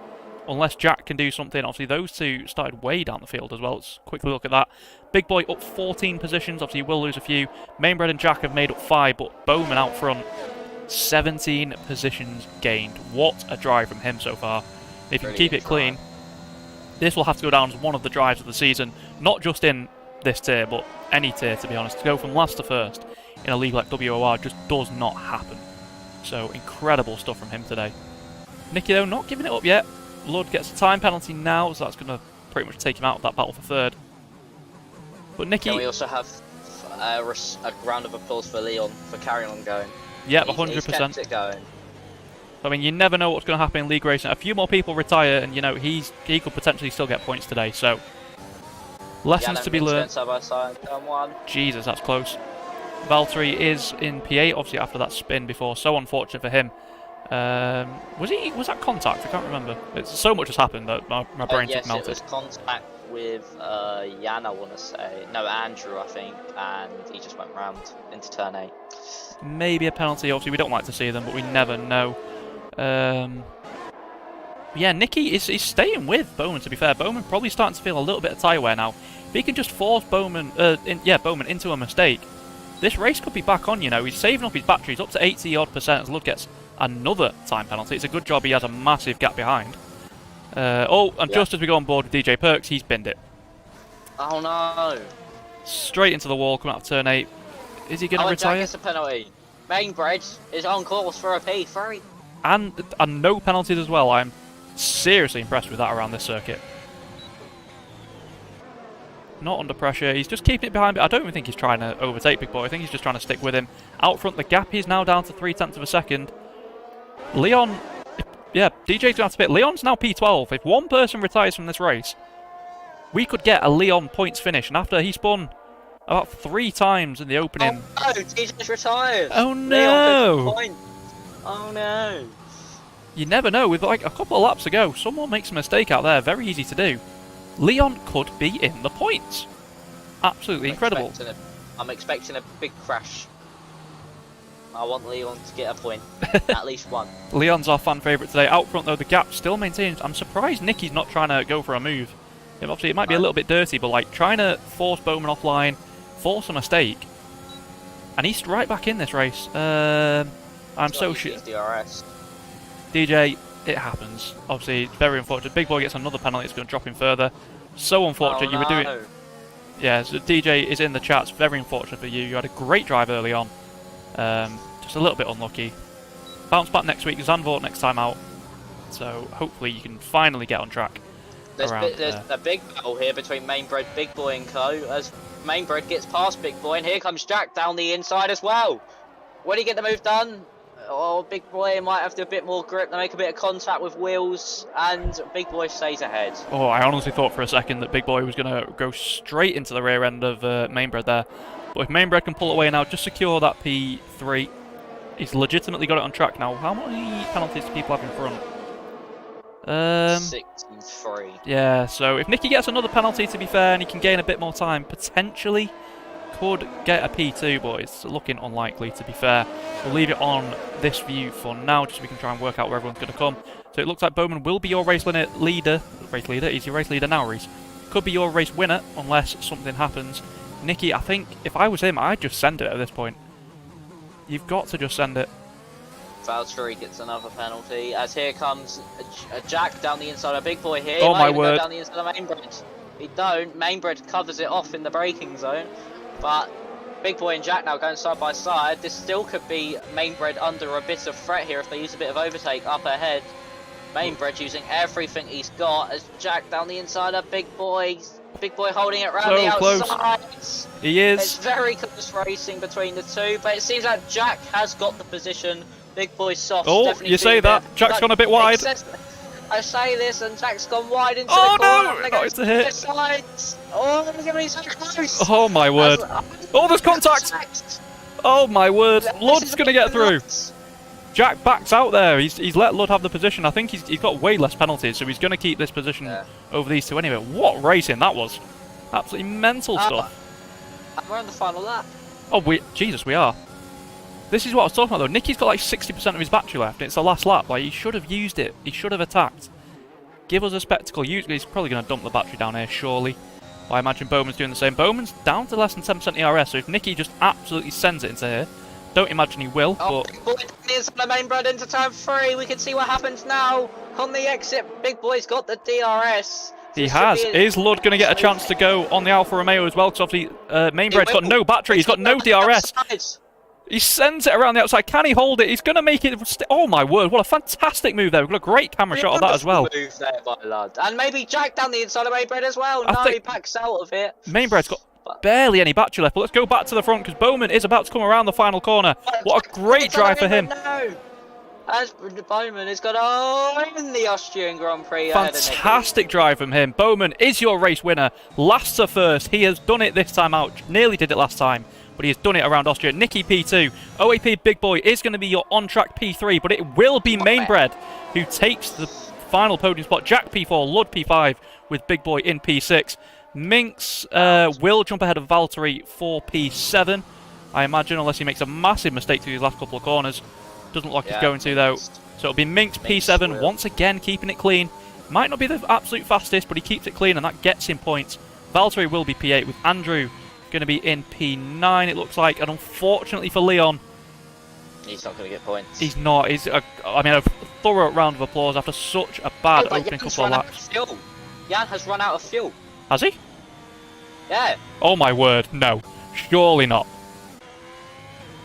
Unless Jack can do something. Obviously, those two started way down the field as well. Let's quickly look at that. Big Boy up 14 positions. Obviously, he will lose a few. Mainbred and Jack have made up 5, but Bowman out front, 17 positions gained. What a drive from him so far. If you can keep it clean, this will have to go down as one of the drives of the season. Not just in this tier, but any tier, to be honest. To go from last to first in a league like WOR just does not happen. So, incredible stuff from him today. Nicky, though, not giving it up yet. Lud gets a time penalty now, so that's going to pretty much take him out of that battle for third. But Nicky... Can we also have a round of applause for Leon for carrying on going? Yeah, 100%. He's kept it going. I mean, you never know what's going to happen in league racing. A few more people retire, and you know he could potentially still get points today. So lessons to be learned. Side by side. Come on. Jesus, that's close. Valtteri is in P8, obviously after that spin before. So unfortunate for him. Was that contact? I can't remember. So much has happened that my brain took melted. Yes, it was contact with Jan, I want to say. No, Andrew, I think, and he just went round into turn 8. Maybe a penalty. Obviously, we don't like to see them, but we never know. Yeah, Nicky is staying with Bowman, to be fair. Bowman probably starting to feel a little bit of tyre wear now. If he can just force Bowman into a mistake, this race could be back on, you know. He's saving up his batteries up to 80-odd% as Lud gets another time penalty. It's a good job he has a massive gap behind. Just as we go on board with DJ Perks, he's binned it. Oh no! Straight into the wall, coming out of turn 8. Is he going to retire? Jack gets a penalty. Mainbred is on course for a P3. And no penalties as well. I'm seriously impressed with that around this circuit. Not under pressure. He's just keeping it behind. I don't even think he's trying to overtake Big Boy. I think he's just trying to stick with him. Out front, the gap is now down to 0.3 of a second. Leon, yeah, DJ's going to have to pit. Leon's now P12. If one person retires from this race, we could get a Leon points finish. And after he spun about 3 times in the opening... Oh no, DJ's retired! Oh no! Oh no! You never know. With like a couple of laps to go, someone makes a mistake out there. Very easy to do. Leon could be in the points. Absolutely incredible. I'm expecting a big crash. I want Leon to get a point. At least one. Leon's our fan favourite today. Out front though, the gap still maintains. I'm surprised Nicky's not trying to go for a move. Obviously it might be a little bit dirty, but like trying to force Bowman offline, force a mistake. And he's right back in this race. I'm so sure. DJ, it happens. Obviously, it's very unfortunate. Big Boy gets another penalty. It's going to drop him further. So unfortunate. You were doing. Yeah, so DJ is in the chat. It's very unfortunate for you. You had a great drive early on. Just a little bit unlucky. Bounce back next week. Zandvoort next time out. So hopefully you can finally get on track. There's a big battle here between Mainbred, Big Boy and Co. As Mainbred gets past Big Boy, and here comes Jack down the inside as well. When he get the move done, Big Boy might have to do a bit more grip to make a bit of contact with wheels, and Big Boy stays ahead. Oh, I honestly thought for a second that Big Boy was going to go straight into the rear end of Mainbred there. But if Mainbred can pull it away now, just secure that P3, he's legitimately got it on track now. How many penalties do people have in front? 6-3. Yeah, so if Nicky gets another penalty, to be fair, and he can gain a bit more time, potentially could get a P2, but it's looking unlikely, to be fair. We'll leave it on this view for now, just so we can try and work out where everyone's going to come. So it looks like Bowman will be your race leader. He's your race leader now, Reese. Could be your race winner, unless something happens. Nicky, I think if I was him, I'd just send it at this point. You've got to just send it. Valtteri gets another penalty, as here comes a Jack down the inside of Big Boy here. Oh my word. Go down the inside of Mainbred. He don't. Mainbred covers it off in the braking zone, but Big Boy and Jack now going side by side. This still could be Mainbred under a bit of threat here if they use a bit of overtake up ahead. Mainbred using everything he's got as Jack down the inside of Big Boy. Big Boy holding it round the outside. Close. He is. It's very close racing between the two, but it seems like Jack has got the position. Big Boy's soft. Oh, you say that. Jack's gone a bit wide. I say this, and Jack's gone wide into the corner. Oh no! It's a hit. Oh, look at me, so close. Oh my word. Oh, there's contact. Oh my word. Lud's going to get through. Jack backs out there. He's let Lud have the position. I think he's got way less penalties, so he's going to keep this position over these two anyway. What racing that was. Absolutely mental stuff. We're on the final lap. Oh, Jesus, we are. This is what I was talking about though. Nicky's got like 60% of his battery left. It's the last lap. Like, he should have used it. He should have attacked. Give us a spectacle. Usually he's probably going to dump the battery down here, surely. But I imagine Bowman's doing the same. Bowman's down to less than 10% ERS, so if Nicky just absolutely sends it into here, don't imagine he will, but... Big Boy is the Mainbred into turn 3. We can see what happens now. On the exit, Big Boy's got the DRS. He has. Is Lud going to get a chance to go on the Alfa Romeo as well? Because obviously Mainbred's got no battery. He's got no DRS. He sends it around the outside. Can he hold it? He's going to make it... Oh, my word. What a fantastic move there. We've got a great camera shot of that as well. Move there by Lud. And maybe Jack down the inside of Mainbred as well. No, he backs out of it. Mainbred's got barely any battery left. But let's go back to the front because Bowman is about to come around the final corner. What a great drive for him. No. As Bowman has got in the Austrian Grand Prix. Fantastic drive from him. Bowman is your race winner. Last to first. He has done it this time out. Nearly did it last time, but he has done it around Austria. Nicky P2. OAP Big Boy is going to be your on-track P3, but it will be Mainbred who takes the final podium spot. Jack P4, Lud P5 with Big Boy in P6. Minx will jump ahead of Valtteri for P7, I imagine, unless he makes a massive mistake through these last couple of corners. Doesn't look like he's going to, though. So it'll be Minx P7, once again keeping it clean. Might not be the absolute fastest, but he keeps it clean, and that gets him points. Valtteri will be P8 with Andrew going to be in P9, it looks like. And unfortunately for Leon, he's not going to get points. he's not. I mean, a thorough round of applause after such a bad opening couple of laps. Jan has run out of fuel. Has he? Yeah. Oh my word, no. Surely not.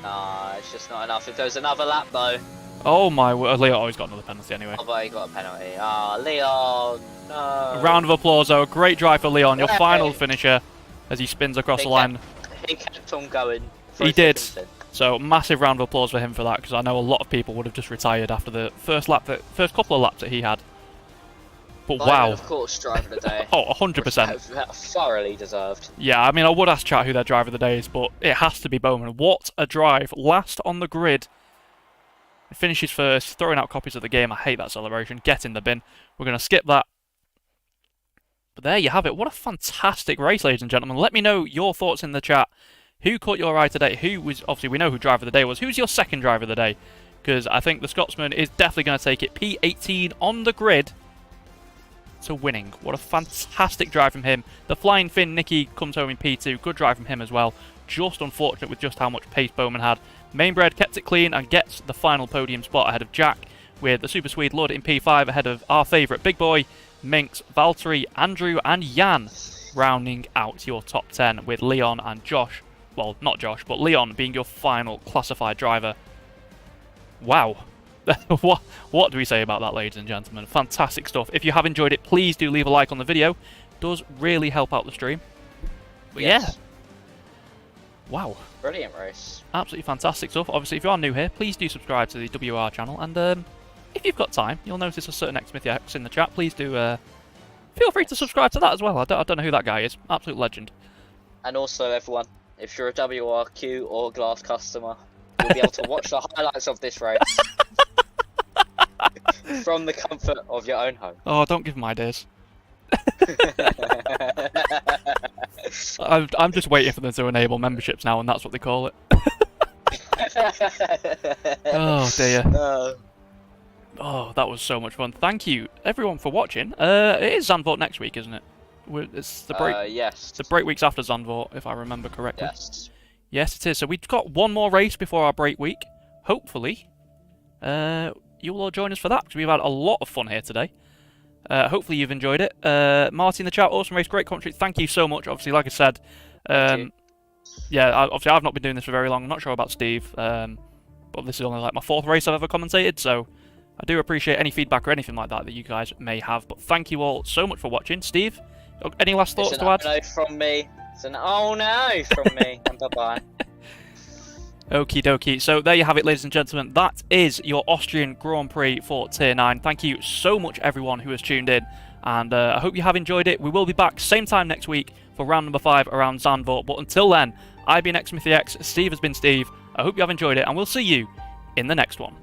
Nah, it's just not enough. If there's another lap though. Oh my word. Leon always got another penalty anyway. Oh, but he got a penalty. Ah, Leon. No. A round of applause though. Great drive for Leon. Your Hey. final finisher as he spins across the line. He kept on going. He did. So massive round of applause for him for that, because I know a lot of people would have just retired after the first couple of laps that he had. But wow. Of course, driver of the day. Oh, 100%. Thoroughly deserved. Yeah, I mean, I would ask chat who their driver of the day is, but it has to be Bowman. What a drive. Last on the grid. Finishes first, throwing out copies of the game. I hate that celebration. Get in the bin. We're going to skip that. But there you have it. What a fantastic race, ladies and gentlemen. Let me know your thoughts in the chat. Who caught your eye today? Who was, obviously we know who driver of the day was. Who's your second driver of the day? Because I think the Scotsman is definitely going to take it. P18 on the grid to winning. What a fantastic drive from him. The Flying Finn Nicky comes home in P2. Good drive from him as well. Just unfortunate with just how much pace Bowman had. Mainbred kept it clean and gets the final podium spot ahead of Jack, with the Super Swede Lud in P5 ahead of our favourite Big Boy, Minx, Valtteri, Andrew and Jan rounding out your top 10, with Leon and Josh, well, not Josh, but Leon being your final classified driver. Wow. What do we say about that, ladies and gentlemen? Fantastic stuff. If you have enjoyed it, please do leave a like on the video. It does really help out the stream. But yes. Yeah. Wow. Brilliant race. Absolutely fantastic stuff. Obviously, if you are new here, please do subscribe to the WOR channel. And if you've got time, you'll notice a certain XSmithyX in the chat. Please do feel free to subscribe to that as well. I don't know who that guy is. Absolute legend. And also, everyone, if you're a WRQ or Glass customer, you'll be able to watch the highlights of this race from the comfort of your own home. Oh, don't give him ideas. I'm just waiting for them to enable memberships now, and that's what they call it. Oh dear. Oh, that was so much fun. Thank you, everyone, for watching. It is Zandvoort next week, isn't it? It's the break. Yes. It's the break weeks after Zandvoort, if I remember correctly. Yes. Yes, it is. So we've got one more race before our break week. Hopefully, you will all join us for that, because we've had a lot of fun here today. Hopefully you've enjoyed it. Marty in the chat, awesome race, great commentary. Thank you so much. Obviously, like I said, yeah, obviously I've not been doing this for very long. I'm not sure about Steve, but this is only like my 4th race I've ever commentated, so I do appreciate any feedback or anything like that you guys may have. But thank you all so much for watching. Steve, any last thoughts to add? It's an oh no from me. It's an oh no from me. And bye-bye. Okie dokie. So there you have it, ladies and gentlemen. That is your Austrian Grand Prix for Tier 9. Thank you so much, everyone who has tuned in. And I hope you have enjoyed it. We will be back same time next week for round number 5 around Zandvoort. But until then, I've been XSmithyX. Steve has been Steve. I hope you have enjoyed it, and we'll see you in the next one.